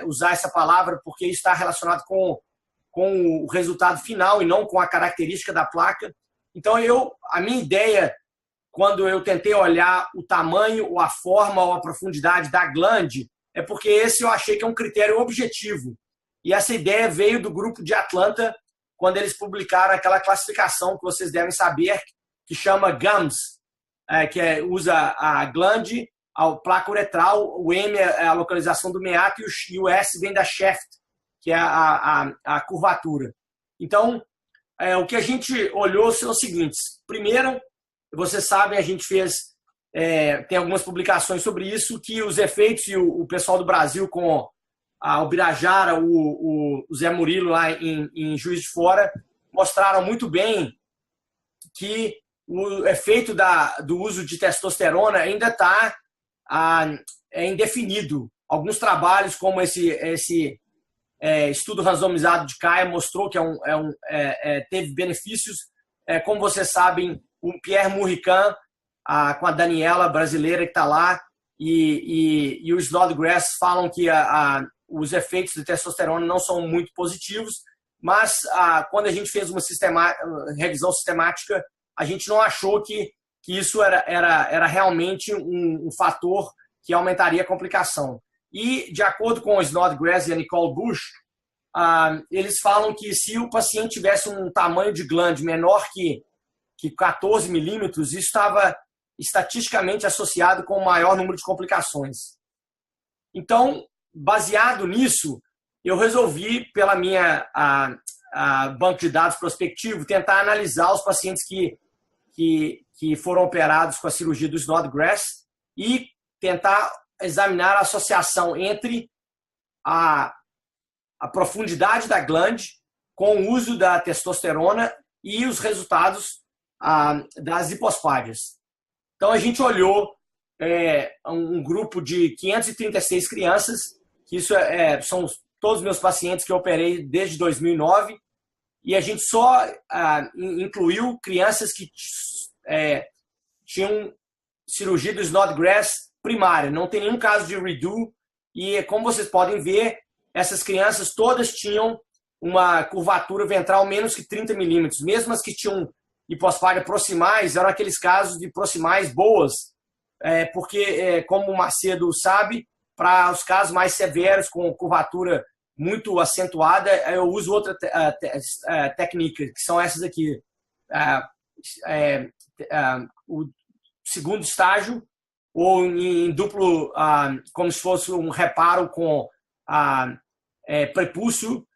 usar essa palavra porque isso está relacionado com o resultado final e não com a característica da placa. Então, a minha ideia, quando eu tentei olhar o tamanho, ou a forma, ou a profundidade da glande, é porque esse eu achei que é um critério objetivo. E essa ideia veio do grupo de Atlanta, quando eles publicaram aquela classificação que vocês devem saber, que chama GUMS, que usa a glande, a placa uretral, o M é a localização do meato e o S vem da shaft, que é a curvatura. Então, o que a gente olhou são os seguintes. Primeiro, vocês sabem, a gente tem algumas publicações sobre isso, que os efeitos, e o pessoal do Brasil com o Birajara, o Zé Murilo lá em Juiz de Fora, mostraram muito bem que o efeito do uso de testosterona ainda está indefinido. Alguns trabalhos, como esse estudo randomizado de Caia, mostrou que teve benefícios. Como vocês sabem, o Pierre Murrican, com a Daniela brasileira que está lá, e o Snodgrass falam que os efeitos de testosterona não são muito positivos, mas quando a gente fez uma revisão sistemática, a gente não achou que isso era realmente um fator que aumentaria a complicação. E, de acordo com o Snodgrass e a Nicole Bush, eles falam que se o paciente tivesse um tamanho de glande menor que 14 milímetros, isso estava estatisticamente associado com o maior número de complicações. Então, baseado nisso, eu resolvi, pela minha banco de dados prospectivo, tentar analisar os pacientes que foram operados com a cirurgia do Snodgrass e tentar examinar a associação entre a profundidade da glande com o uso da testosterona e os resultados das hipospádias. Então, a gente olhou um grupo de 536 crianças, que isso são todos os meus pacientes que eu operei desde 2009, e a gente só incluiu crianças que tinham cirurgia do Snodgrass primária, não tem nenhum caso de redo, e como vocês podem ver, essas crianças todas tinham uma curvatura ventral menos que 30 milímetros, mesmo as que tinham hipospádia proximais, eram aqueles casos de proximais boas, porque, como o Macedo sabe, para os casos mais severos, com curvatura muito acentuada, eu uso outra técnica, que são essas aqui. O segundo estágio, ou em duplo, como se fosse um reparo com prepúcio,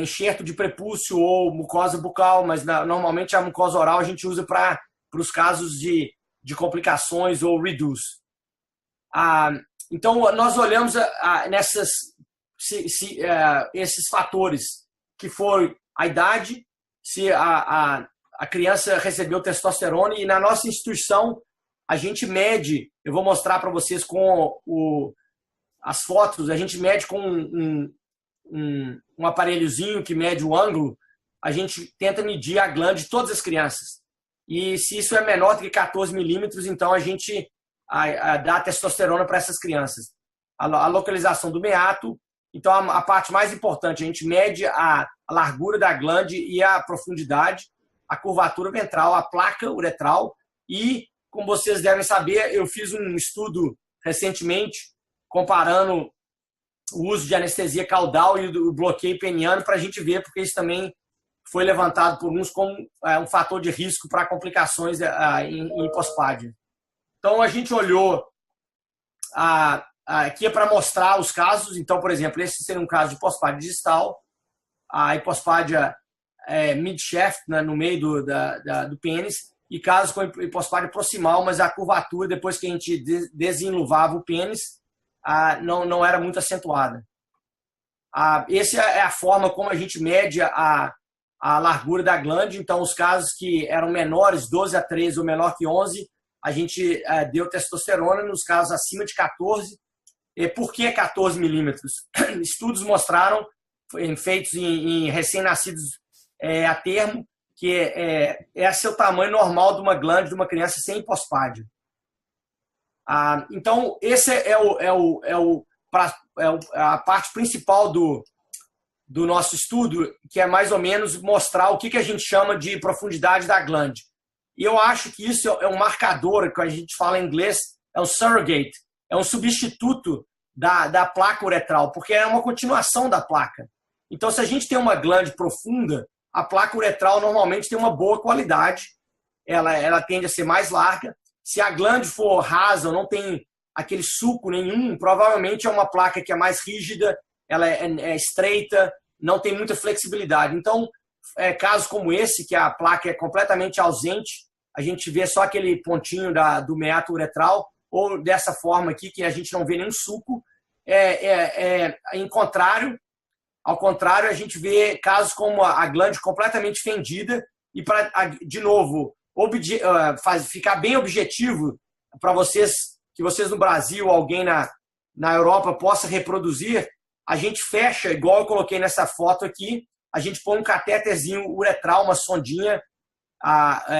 enxerto de prepúcio ou mucosa bucal, mas normalmente a mucosa oral a gente usa para os casos de complicações ou redos. Então, nós olhamos esses fatores, que foi a idade, se a criança recebeu testosterona, e na nossa instituição a gente mede, eu vou mostrar para vocês com as fotos, a gente mede com um aparelhozinho que mede o ângulo, a gente tenta medir a glande de todas as crianças. E se isso é menor do que 14 milímetros, então a gente dá testosterona para essas crianças. A localização do meato, então a parte mais importante, a gente mede a largura da glande e a profundidade, a curvatura ventral, a placa uretral, e, como vocês devem saber, eu fiz um estudo recentemente comparando o uso de anestesia caudal e do bloqueio peniano para a gente ver, porque isso também foi levantado por uns como um fator de risco para complicações em hipospádia. Então, a gente olhou aqui para mostrar os casos. Então, por exemplo, esse seria um caso de hipospádia distal, a hipospádia mid-shaft, né, no meio do pênis, e casos com hipospádia proximal, mas a curvatura, depois que a gente desenluvava o pênis, não era muito acentuada. Essa é a forma como a gente mede a largura da glande. Então, os casos que eram menores, 12 a 13 ou menor que 11, a gente deu testosterona. Nos casos acima de 14, por que 14 milímetros? Estudos mostraram, feitos em recém-nascidos a termo, que esse é o tamanho normal de uma glande de uma criança sem hipospádia. Então, esse é a parte principal do nosso estudo, que é mais ou menos mostrar o que a gente chama de profundidade da glande. E eu acho que isso é um marcador, que a gente fala em inglês, é um surrogate, é um substituto da placa uretral, porque é uma continuação da placa. Então, se a gente tem uma glande profunda, a placa uretral normalmente tem uma boa qualidade, ela tende a ser mais larga. Se a glande for rasa ou não tem aquele suco nenhum, provavelmente é uma placa que é mais rígida, ela é estreita, não tem muita flexibilidade. Então, casos como esse, que a placa é completamente ausente, a gente vê só aquele pontinho do meato uretral, ou dessa forma aqui, que a gente não vê nenhum suco. Ao contrário, a gente vê casos como a glande completamente fendida, e para, de novo, ficar bem objetivo para vocês, que vocês no Brasil, alguém na Europa possa reproduzir, a gente fecha, igual eu coloquei nessa foto aqui, a gente põe um catéterzinho uretral, uma sondinha,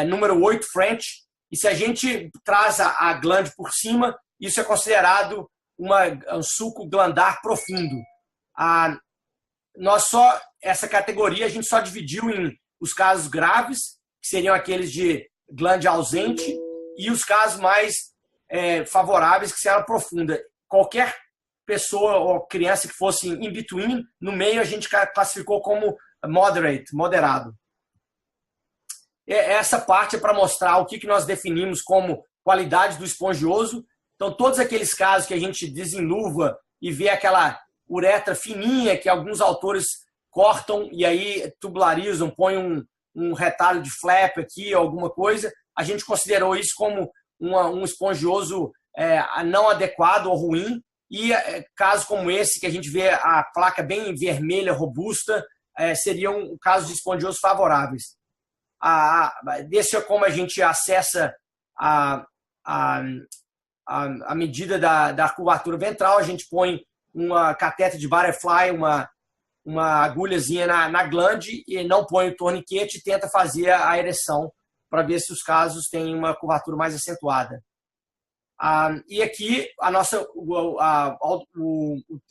número 8 French, e se a gente traz a glande por cima, isso é considerado um suco glandar profundo. Essa categoria a gente só dividiu em os casos graves, que seriam aqueles de glande ausente, e os casos mais favoráveis, que seriam profunda. Qualquer pessoa ou criança que fosse in between, no meio a gente classificou como moderado. Essa parte é para mostrar o que nós definimos como qualidade do esponjoso. Então, todos aqueles casos que a gente desenluva e vê aquela uretra fininha que alguns autores cortam e aí tubularizam, põem um retalho de flap aqui, alguma coisa, a gente considerou isso como um esponjoso não adequado ou ruim. E casos como esse, que a gente vê a placa bem vermelha, robusta, seriam casos de espondiosos favoráveis. Desse é como a gente acessa a medida da curvatura ventral. A gente põe uma cateter de butterfly, uma agulhazinha na glande, e não põe o torniquete e tenta fazer a ereção para ver se os casos têm uma curvatura mais acentuada. E aqui,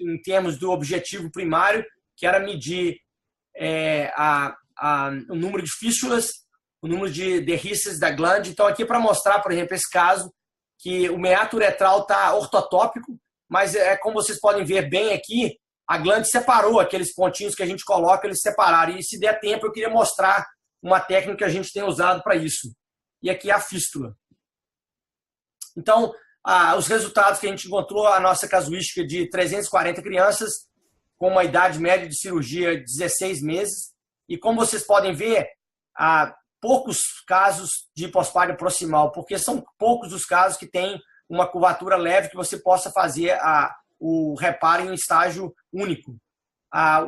em termos do objetivo primário, que era medir o número de fístulas, o número de derriças da glande. Então, aqui para mostrar, por exemplo, esse caso, que o meato uretral está ortotópico, mas como vocês podem ver bem aqui, a glande separou aqueles pontinhos que a gente coloca, eles separaram. E se der tempo, eu queria mostrar uma técnica que a gente tem usado para isso. E aqui é a fístula. Então, os resultados que a gente encontrou, a nossa casuística de 340 crianças com uma idade média de cirurgia de 16 meses. E como vocês podem ver, há poucos casos de hipospadia proximal, porque são poucos os casos que têm uma curvatura leve que você possa fazer o reparo em estágio único.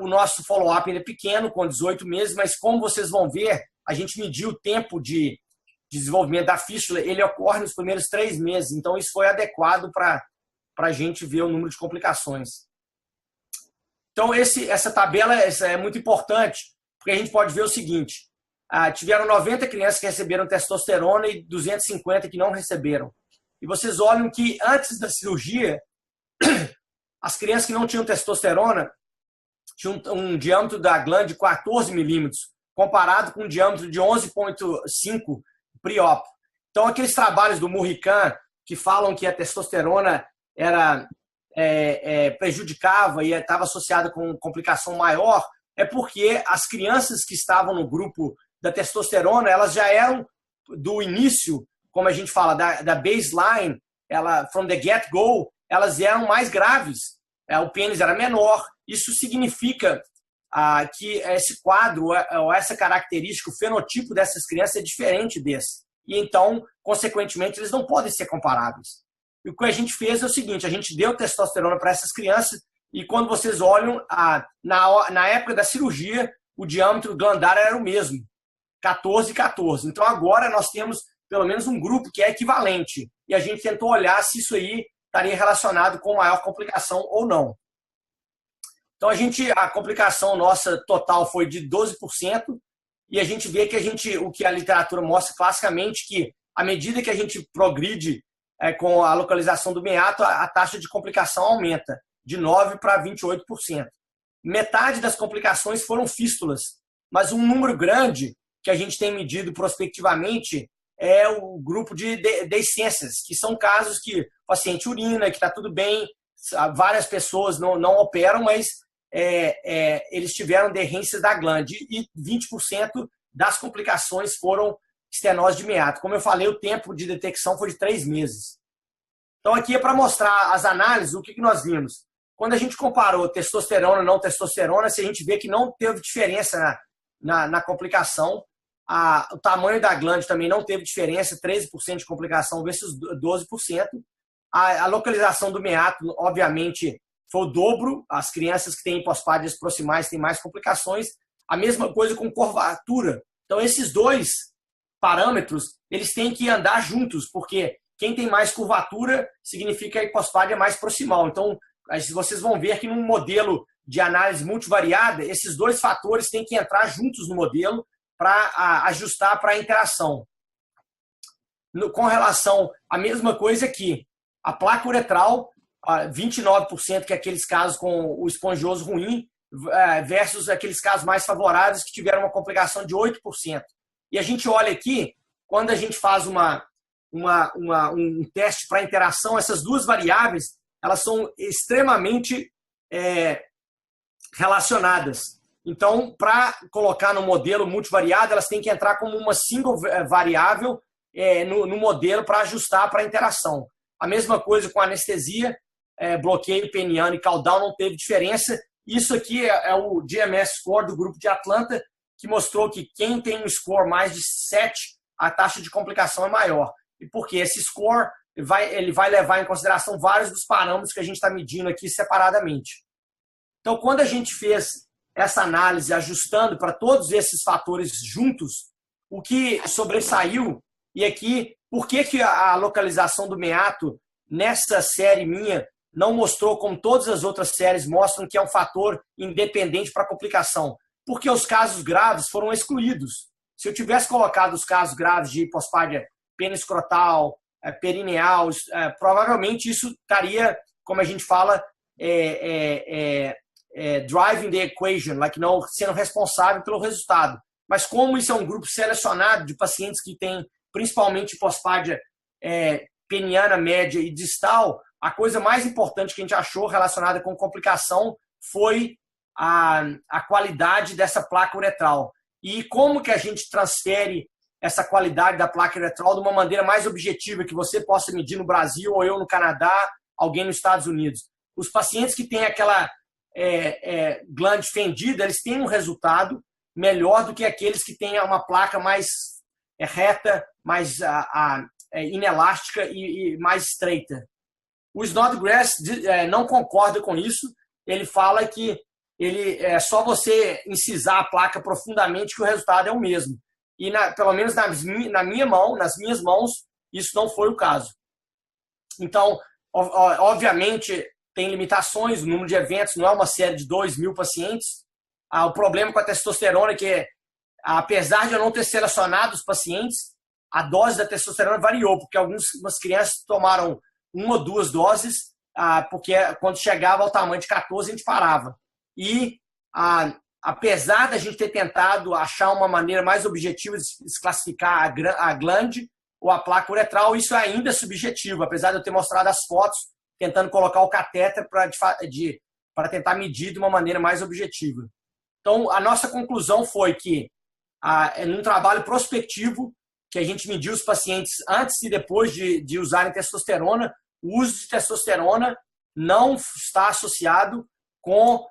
O nosso follow-up ainda é pequeno, com 18 meses, mas como vocês vão ver, a gente mediu o tempo de desenvolvimento da fístula, ele ocorre nos primeiros 3 meses, então isso foi adequado para a gente ver o número de complicações. Então, essa tabela é muito importante, porque a gente pode ver o seguinte: tiveram 90 crianças que receberam testosterona e 250 que não receberam. E vocês olham que antes da cirurgia, as crianças que não tinham testosterona tinham um diâmetro da glande de 14 milímetros, comparado com um diâmetro de 11,5 pre-op. Então, aqueles trabalhos do Murrican que falam que a testosterona prejudicava e estava associada com complicação maior, é porque as crianças que estavam no grupo da testosterona, elas já eram do início, como a gente fala, da baseline, from the get-go, elas eram mais graves. O pênis era menor. Isso significa que esse quadro, ou essa característica, o fenotipo dessas crianças é diferente desse. E então, consequentemente, eles não podem ser comparáveis. E o que a gente fez é o seguinte: a gente deu testosterona para essas crianças e quando vocês olham, na época da cirurgia, o diâmetro glandar era o mesmo, 14 e 14. Então, agora nós temos pelo menos um grupo que é equivalente. E a gente tentou olhar se isso aí estaria relacionado com maior complicação ou não. Então, a complicação nossa total foi de 12%, e a gente vê que o que a literatura mostra classicamente, que à medida que a gente progride com a localização do meato, a taxa de complicação aumenta de 9% para 28%. Metade das complicações foram fístulas, mas um número grande que a gente tem medido prospectivamente é o grupo de deiscências, que são casos que o paciente urina, que está tudo bem, várias pessoas não operam, mas eles tiveram derrências da glande e 20% das complicações foram estenose de meato. Como eu falei, o tempo de detecção foi de 3 meses. Então, aqui é para mostrar as análises, o que nós vimos. Quando a gente comparou testosterona e não testosterona, a gente vê que não teve diferença na complicação. O tamanho da glande também não teve diferença, 13% de complicação versus 12%. A localização do meato, obviamente, foi o dobro. As crianças que têm hipospadias proximais têm mais complicações. A mesma coisa com curvatura. Então, esses dois parâmetros, eles têm que andar juntos, porque quem tem mais curvatura significa a hipospadia mais proximal. Então, vocês vão ver que num modelo de análise multivariada, esses dois fatores têm que entrar juntos no modelo para ajustar para a interação. Com relação à mesma coisa aqui, a placa uretral, 29%, que é aqueles casos com o esponjoso ruim, versus aqueles casos mais favoráveis que tiveram uma complicação de 8%. E a gente olha aqui, quando a gente faz um teste para interação, essas duas variáveis elas são extremamente relacionadas. Então, para colocar no modelo multivariado, elas têm que entrar como uma single variável no modelo para ajustar para a interação. A mesma coisa com anestesia, bloqueio peniano e caudal não teve diferença. Isso aqui é o GMS score do grupo de Atlanta, que mostrou que quem tem um score mais de 7, a taxa de complicação é maior. E por quê? Esse score ele vai levar em consideração vários dos parâmetros que a gente está medindo aqui separadamente. Então, quando a gente fez essa análise ajustando para todos esses fatores juntos, o que sobressaiu, e aqui, por que a localização do meato nessa série minha não mostrou, como todas as outras séries mostram, que é um fator independente para a complicação? Porque os casos graves foram excluídos. Se eu tivesse colocado os casos graves de hipospádia peniscrotal, perineal, provavelmente isso estaria, como a gente fala, driving the equation, like não sendo responsável pelo resultado. Mas como isso é um grupo selecionado de pacientes que têm principalmente hipospádia peniana média e distal, a coisa mais importante que a gente achou relacionada com complicação foi a qualidade dessa placa uretral. E como que a gente transfere essa qualidade da placa uretral de uma maneira mais objetiva, que você possa medir no Brasil, ou eu no Canadá, alguém nos Estados Unidos. Os pacientes que têm aquela glande fendida, eles têm um resultado melhor do que aqueles que têm uma placa mais reta, mais inelástica e mais estreita. O Snodgrass não concorda com isso. Ele fala que é só você incisar a placa profundamente que o resultado é o mesmo. E, pelo menos nas minhas mãos, isso não foi o caso. Então, obviamente, tem limitações, o número de eventos não é uma série de 2.000 pacientes. O problema com a testosterona é que, apesar de eu não ter selecionado os pacientes, a dose da testosterona variou, porque algumas crianças tomaram 1 ou 2 doses, porque quando chegava ao tamanho de 14, a gente parava. E, apesar da gente ter tentado achar uma maneira mais objetiva de desclassificar a glande ou a placa uretral, isso ainda é subjetivo, apesar de eu ter mostrado as fotos, tentando colocar o catéter para tentar medir de uma maneira mais objetiva. Então, a nossa conclusão foi que, num trabalho prospectivo, que a gente mediu os pacientes antes e depois de usarem testosterona, o uso de testosterona não está associado com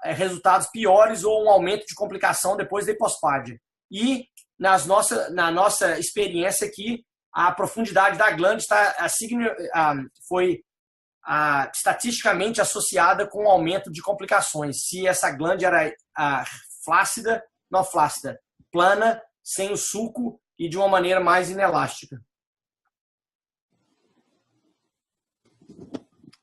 resultados piores ou um aumento de complicação depois da hipospádia. E, na nossa experiência aqui, a profundidade da glande foi estatisticamente associada com o aumento de complicações. Se essa glande era flácida, não flácida, plana, sem o suco e de uma maneira mais inelástica.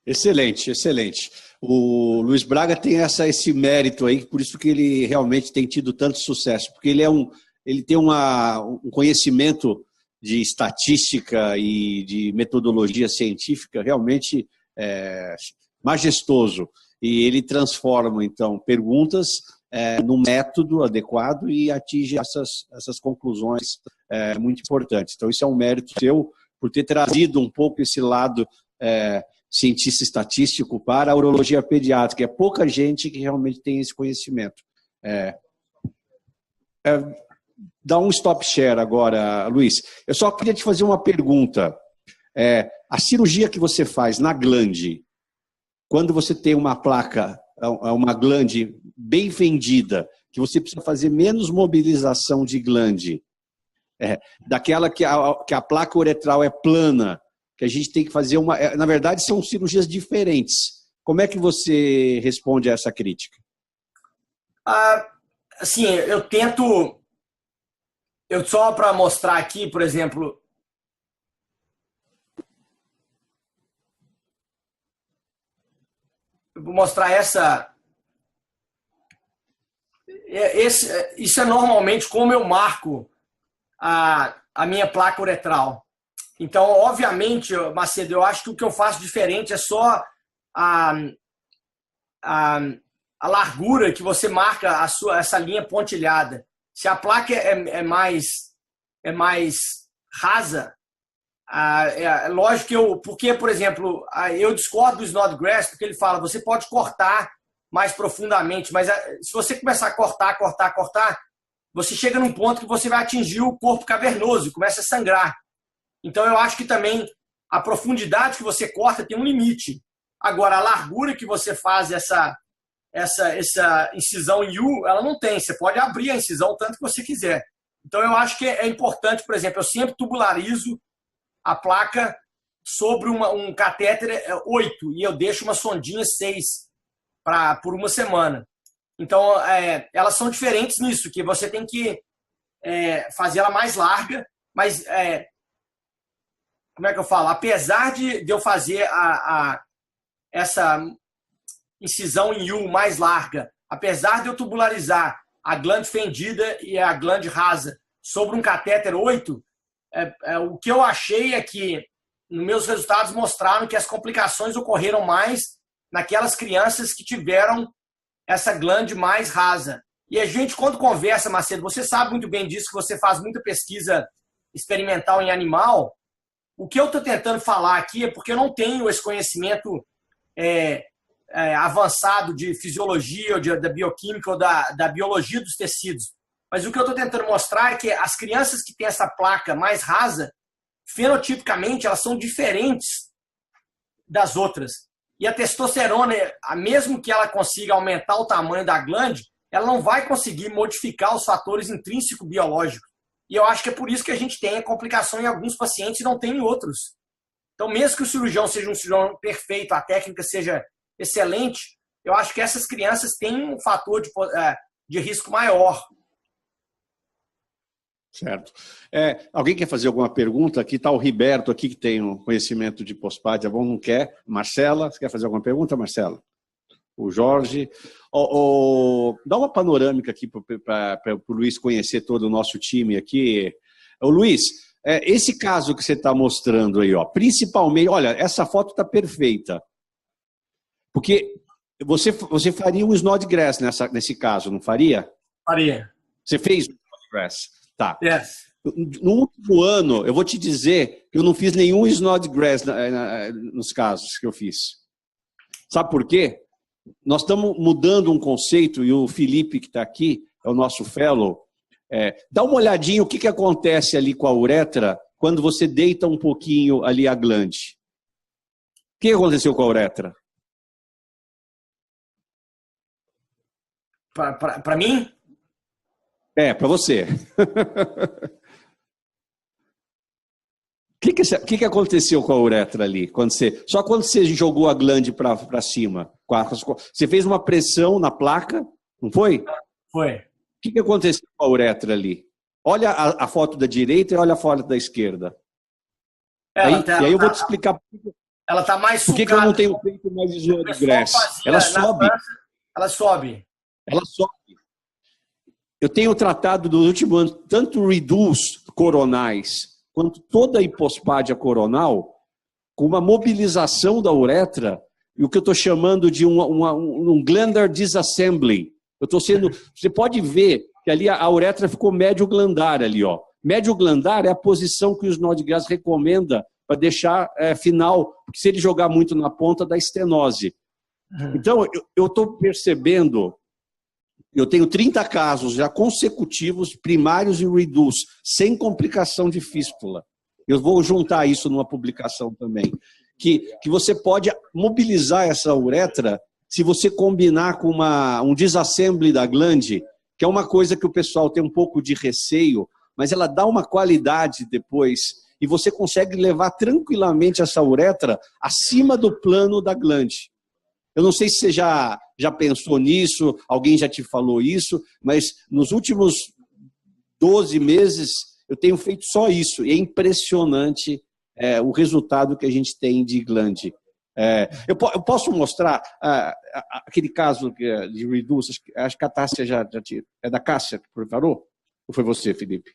Excelente, excelente. O Luiz Braga tem esse mérito aí, por isso que ele realmente tem tido tanto sucesso, porque ele tem um conhecimento de estatística e de metodologia científica realmente majestoso. E ele transforma, então, perguntas num método adequado e atinge essas conclusões muito importantes. Então, isso é um mérito seu por ter trazido um pouco esse lado cientista estatístico para a urologia pediátrica. É pouca gente que realmente tem esse conhecimento. Dá um stop share agora, Luiz. Eu só queria te fazer uma pergunta. A cirurgia que você faz na glande, quando você tem uma placa, uma glande bem fendida, que você precisa fazer menos mobilização de glande, daquela que a placa uretral é plana, que a gente tem que fazer na verdade, são cirurgias diferentes. Como é que você responde a essa crítica? Assim, eu tento... só para mostrar aqui, por exemplo... Eu vou mostrar essa... Isso é normalmente como eu marco a minha placa uretral. Então, obviamente, Macedo, eu acho que o que eu faço diferente é só a largura que você marca essa linha pontilhada. Se a placa é mais rasa, lógico que porque, por exemplo, eu discordo do Snodgrass, porque ele fala, você pode cortar mais profundamente, mas se você começar a cortar, você chega num ponto que você vai atingir o corpo cavernoso, começa a sangrar. Então, eu acho que também a profundidade que você corta tem um limite. Agora, a largura que você faz essa incisão em U, ela não tem. Você pode abrir a incisão o tanto que você quiser. Então, eu acho que é importante, por exemplo, eu sempre tubularizo a placa sobre um catéter 8 e eu deixo uma sondinha 6 por uma semana. Então, elas são diferentes nisso, que você tem que fazer ela mais larga, mas como é que eu falo? Apesar de eu fazer essa incisão em U mais larga, apesar de eu tubularizar a glande fendida e a glande rasa sobre um catéter 8, o que eu achei é que nos meus resultados mostraram que as complicações ocorreram mais naquelas crianças que tiveram essa glande mais rasa. E a gente, quando conversa, Macedo, você sabe muito bem disso, que você faz muita pesquisa experimental em animal. O que eu estou tentando falar aqui é porque eu não tenho esse conhecimento avançado de fisiologia, ou da bioquímica, ou da biologia dos tecidos. Mas o que eu estou tentando mostrar é que as crianças que têm essa placa mais rasa, fenotipicamente, elas são diferentes das outras. E a testosterona, mesmo que ela consiga aumentar o tamanho da glande, ela não vai conseguir modificar os fatores intrínsecos biológicos. E eu acho que é por isso que a gente tem a complicação em alguns pacientes e não tem em outros. Então, mesmo que o cirurgião seja um cirurgião perfeito, a técnica seja excelente, eu acho que essas crianças têm um fator de risco maior. Certo. Alguém quer fazer alguma pergunta? Aqui está o Riberto, aqui que tem um conhecimento de pós-pádia. Bom, não quer? Marcela, você quer fazer alguma pergunta, Marcela? O Jorge. Dá uma panorâmica aqui para o Luiz conhecer todo o nosso time aqui. Ô, Luiz, esse caso que você está mostrando aí, ó, principalmente, olha, essa foto está perfeita. Porque você faria um Snodgrass nesse caso, não faria? Faria. Você fez um Snodgrass? Tá. Yes. No último ano, eu vou te dizer que eu não fiz nenhum Snodgrass nos casos que eu fiz. Sabe por quê? Nós estamos mudando um conceito, e o Felipe, que está aqui, é o nosso fellow. Dá uma olhadinha o que acontece ali com a uretra quando você deita um pouquinho ali a glande. O que aconteceu com a uretra? Para mim? Para você. O que aconteceu com a uretra ali? Só quando você jogou a glande para cima? Você fez uma pressão na placa, não foi? Foi. O que aconteceu com a uretra ali? Olha a foto da direita e olha a foto da esquerda. E aí eu vou te explicar ela está mais por que eu não tenho feito mais Snodgrass. Ela sobe. Ela sobe. Ela sobe. Eu tenho tratado nos últimos anos tanto reduce coronais quanto toda a hipospádia coronal com uma mobilização da uretra e o que eu estou chamando de um glandar disassembly. Você pode ver que ali a uretra ficou médio glandar ali, ó. Médio glandar é a posição que o Snodgrass recomenda para deixar final, porque se ele jogar muito na ponta dá estenose. Então, eu estou percebendo. Eu tenho 30 casos já consecutivos, primários e reduce, sem complicação de fístula. Eu vou juntar isso numa publicação também. Que você pode mobilizar essa uretra se você combinar com um disassembly da glande, que é uma coisa que o pessoal tem um pouco de receio, mas ela dá uma qualidade depois e você consegue levar tranquilamente essa uretra acima do plano da glande. Eu não sei se você já pensou nisso, alguém já te falou isso, mas nos últimos 12 meses eu tenho feito só isso. E é impressionante o resultado que a gente tem de glande. Eu posso mostrar aquele caso de Reduce, acho que a Tássia já tinha. É da Cássia que preparou? Ou foi você, Felipe?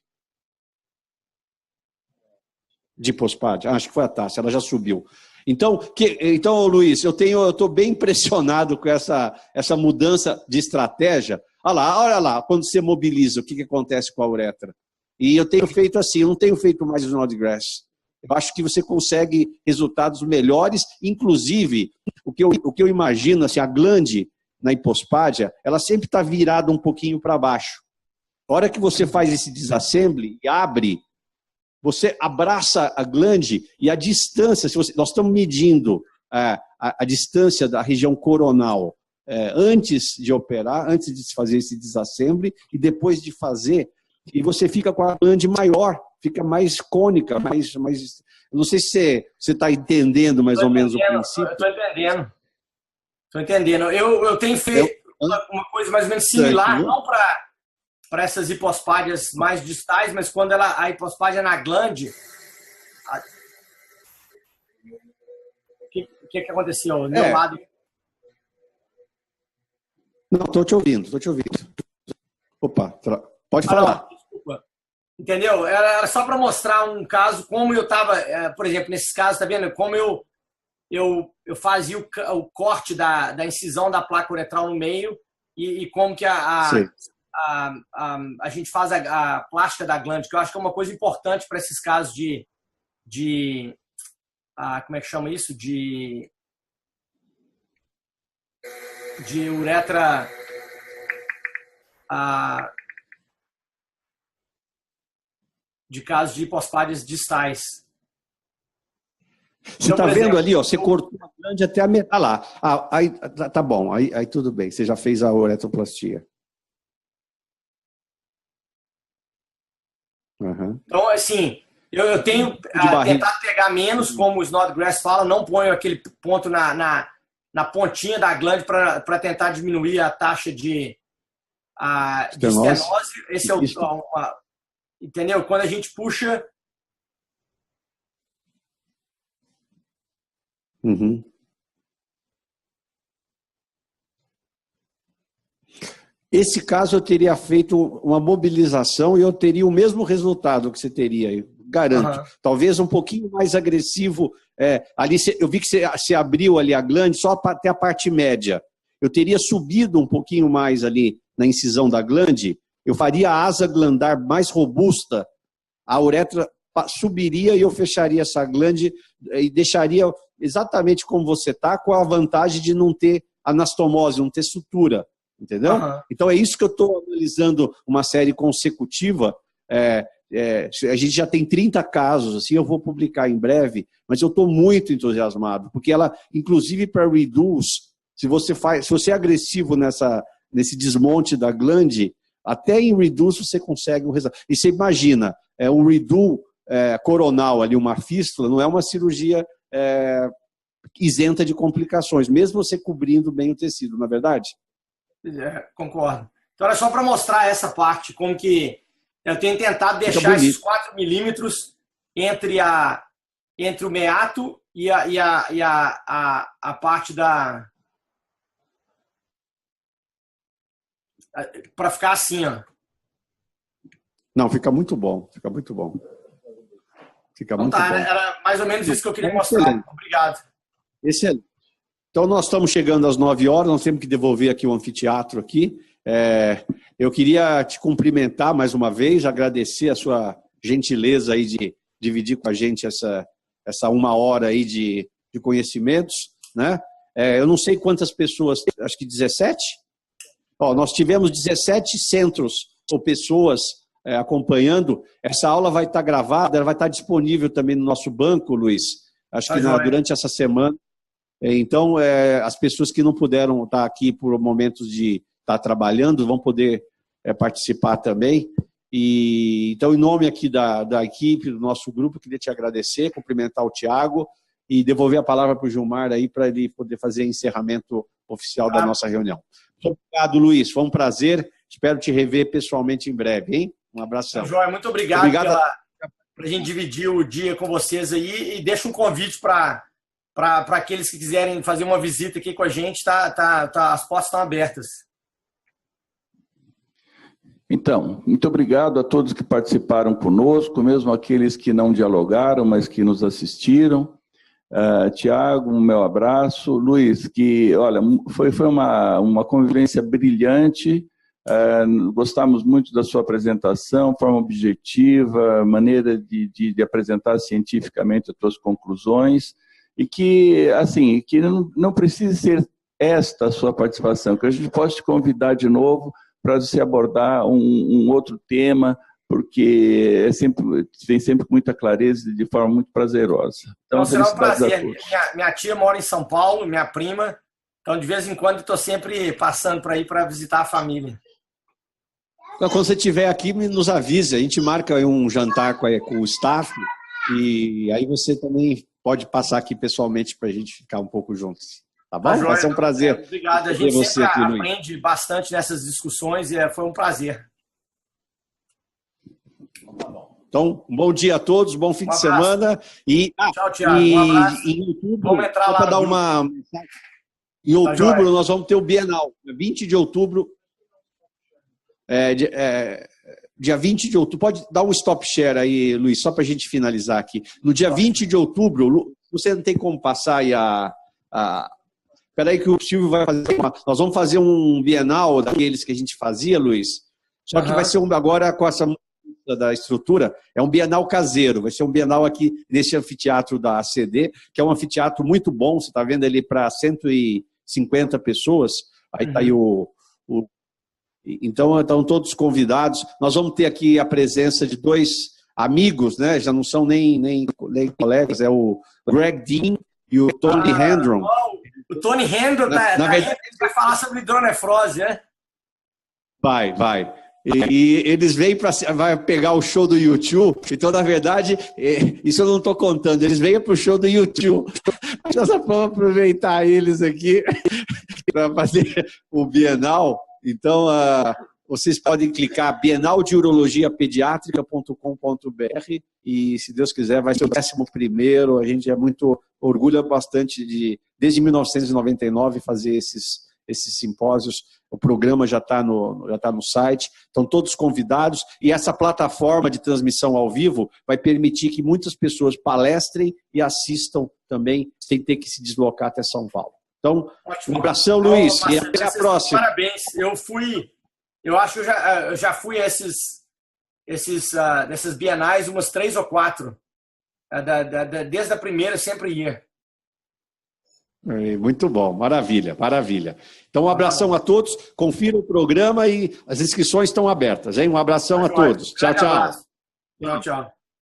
De pós-pádia? Acho que foi a Tássia, ela já subiu. Então, Luiz, eu estou bem impressionado com essa mudança de estratégia. Olha lá, quando você mobiliza, o que acontece com a uretra? E eu tenho feito assim, eu não tenho feito mais Snodgrass. Eu acho que você consegue resultados melhores, inclusive, o que eu imagino, assim, a glande na hipospádia, ela sempre está virada um pouquinho para baixo. A hora que você faz esse disassembly e abre, você abraça a glande e a distância, nós estamos medindo a distância da região coronal antes de operar, antes de fazer esse disassembly e depois de fazer, e você fica com a glande maior, fica mais cônica, mais não sei se você está entendendo mais ou menos o princípio. Estou entendendo. Eu tenho feito uma coisa mais ou menos similar, não essas hipospádias mais distais, mas quando a hipospádia na glande... O que aconteceu? Meu lado... Não, estou te ouvindo. Opa, pode falar. Não, desculpa. Entendeu? Era só para mostrar um caso, como eu estava, por exemplo, nesses casos, tá vendo? Como eu fazia o corte da incisão da placa uretral no meio e como que a gente faz a plástica da glande, que eu acho que é uma coisa importante para esses casos como é que chama isso? De uretra... de casos de hipospádias distais. Você está vendo ali, ó, você cortou a glande até a metade. Ah lá, aí, tá bom, aí tudo bem, você já fez a uretroplastia. Uhum. Então, assim, eu tenho tentado pegar menos, como o Snodgrass fala, não ponho aquele ponto na pontinha da glande para tentar diminuir a taxa de estenose. Esse é entendeu? Quando a gente puxa... Uhum. Esse caso eu teria feito uma mobilização e eu teria o mesmo resultado que você teria aí, garanto. Uhum. Talvez um pouquinho mais agressivo. Ali eu vi que você abriu ali a glande só até a parte média. Eu teria subido um pouquinho mais ali na incisão da glande, eu faria a asa glandar mais robusta, a uretra subiria e eu fecharia essa glande e deixaria exatamente como você está, com a vantagem de não ter anastomose, não ter sutura, entendeu? Uhum. Então é isso que eu estou analisando uma série consecutiva. A gente já tem 30 casos, assim, eu vou publicar em breve, mas eu estou muito entusiasmado, porque ela, inclusive para Reduce, se você é agressivo nesse desmonte da glande, até em Reduce você consegue um resultado. E você imagina, um Redo coronal ali, uma fístula, não é uma cirurgia isenta de complicações, mesmo você cobrindo bem o tecido, não é verdade? Concordo. Então era só para mostrar essa parte, como que eu tenho tentado deixar esses 4 milímetros entre o meato e a parte da... para ficar assim, ó. Não, fica muito bom, fica muito bom. Fica então, muito bom. Era mais ou menos isso que eu queria mostrar. Excelente. Obrigado. Excelente. Então, nós estamos chegando às 9 horas, nós temos que devolver aqui o anfiteatro aqui. Eu queria te cumprimentar mais uma vez, agradecer a sua gentileza aí de dividir com a gente essa 1 hora aí de conhecimentos, né? Eu não sei quantas pessoas, acho que 17? Nós tivemos 17 centros ou pessoas acompanhando. Essa aula vai estar gravada, ela vai estar disponível também no nosso banco, Luiz, acho que durante essa semana. Então, as pessoas que não puderam estar aqui por momentos de estar trabalhando vão poder participar também. Então, em nome aqui da equipe, do nosso grupo, eu queria te agradecer, cumprimentar o Thiago e devolver a palavra para o Gilmar aí para ele poder fazer o encerramento oficial da nossa reunião. Muito obrigado, Luiz. Foi um prazer. Espero te rever pessoalmente em breve, hein? Um abração. Joia, muito obrigado para a gente dividir o dia com vocês aí e deixa um convite para aqueles que quiserem fazer uma visita aqui com a gente, as portas estão abertas. Então, muito obrigado a todos que participaram conosco, mesmo aqueles que não dialogaram, mas que nos assistiram. Tiago, um meu abraço. Luiz, que, olha, foi uma convivência brilhante, gostamos muito da sua apresentação, forma objetiva, maneira de apresentar cientificamente as suas conclusões, e que, assim, que não precisa ser esta a sua participação, que a gente possa te convidar de novo para você abordar um outro tema, porque tem sempre muita clareza e de forma muito prazerosa. Então será um prazer. Minha tia mora em São Paulo, minha prima, então de vez em quando estou sempre passando por aí para visitar a família. Então, quando você estiver aqui, nos avise, a gente marca um jantar com o staff e aí você também pode passar aqui pessoalmente para a gente ficar um pouco juntos. Tá bom? Vai ser um prazer. Obrigado, a gente sempre aprende bastante nessas discussões e foi um prazer. Então, um bom dia a todos, bom fim de semana. E, tchau, Thiago. Um abraço. Em outubro, vamos entrar só lá para dar uma... Em outubro, nós vamos ter o Bienal. 20 de outubro. Dia 20 de outubro. Pode dar um stop share aí, Luiz, só para a gente finalizar aqui. No dia 20 de outubro, você não tem como passar aí Espera aí que o Silvio vai fazer. Nós vamos fazer um Bienal daqueles que a gente fazia, Luiz. Só que vai ser agora com essa da estrutura, é um Bienal caseiro, vai ser um Bienal aqui nesse anfiteatro da ACD, que é um anfiteatro muito bom, você está vendo ele para 150 pessoas, aí está aí Então, estão todos convidados. Nós vamos ter aqui a presença de 2 amigos, né? Já não são nem colegas, é o Greg Dean e o Tony Hendron. O Tony Hendron vai falar sobre hidronefrose, né? Vai. E eles vêm vai pegar o show do YouTube. Então, na verdade, isso eu não estou contando. Eles vêm para o show do YouTube. Nós vamos aproveitar eles aqui para fazer o Bienal. Então, vocês podem clicar bienaldeurologiapediatrica.com.br e, se Deus quiser, vai ser o 11º. A gente orgulha bastante desde 1999, fazer esses simpósios. O programa já está no site, estão todos convidados, e essa plataforma de transmissão ao vivo vai permitir que muitas pessoas palestrem e assistam também, sem ter que se deslocar até São Paulo. Então, ótimo. Um abração, Luiz, e até a próxima. Parabéns, eu acho que eu já fui a essas bienais umas 3 ou 4, desde a primeira sempre ia. Muito bom, maravilha. Então, um abração a todos, confira o programa e as inscrições estão abertas, hein? Um abração a todos. Tchau. Tchau.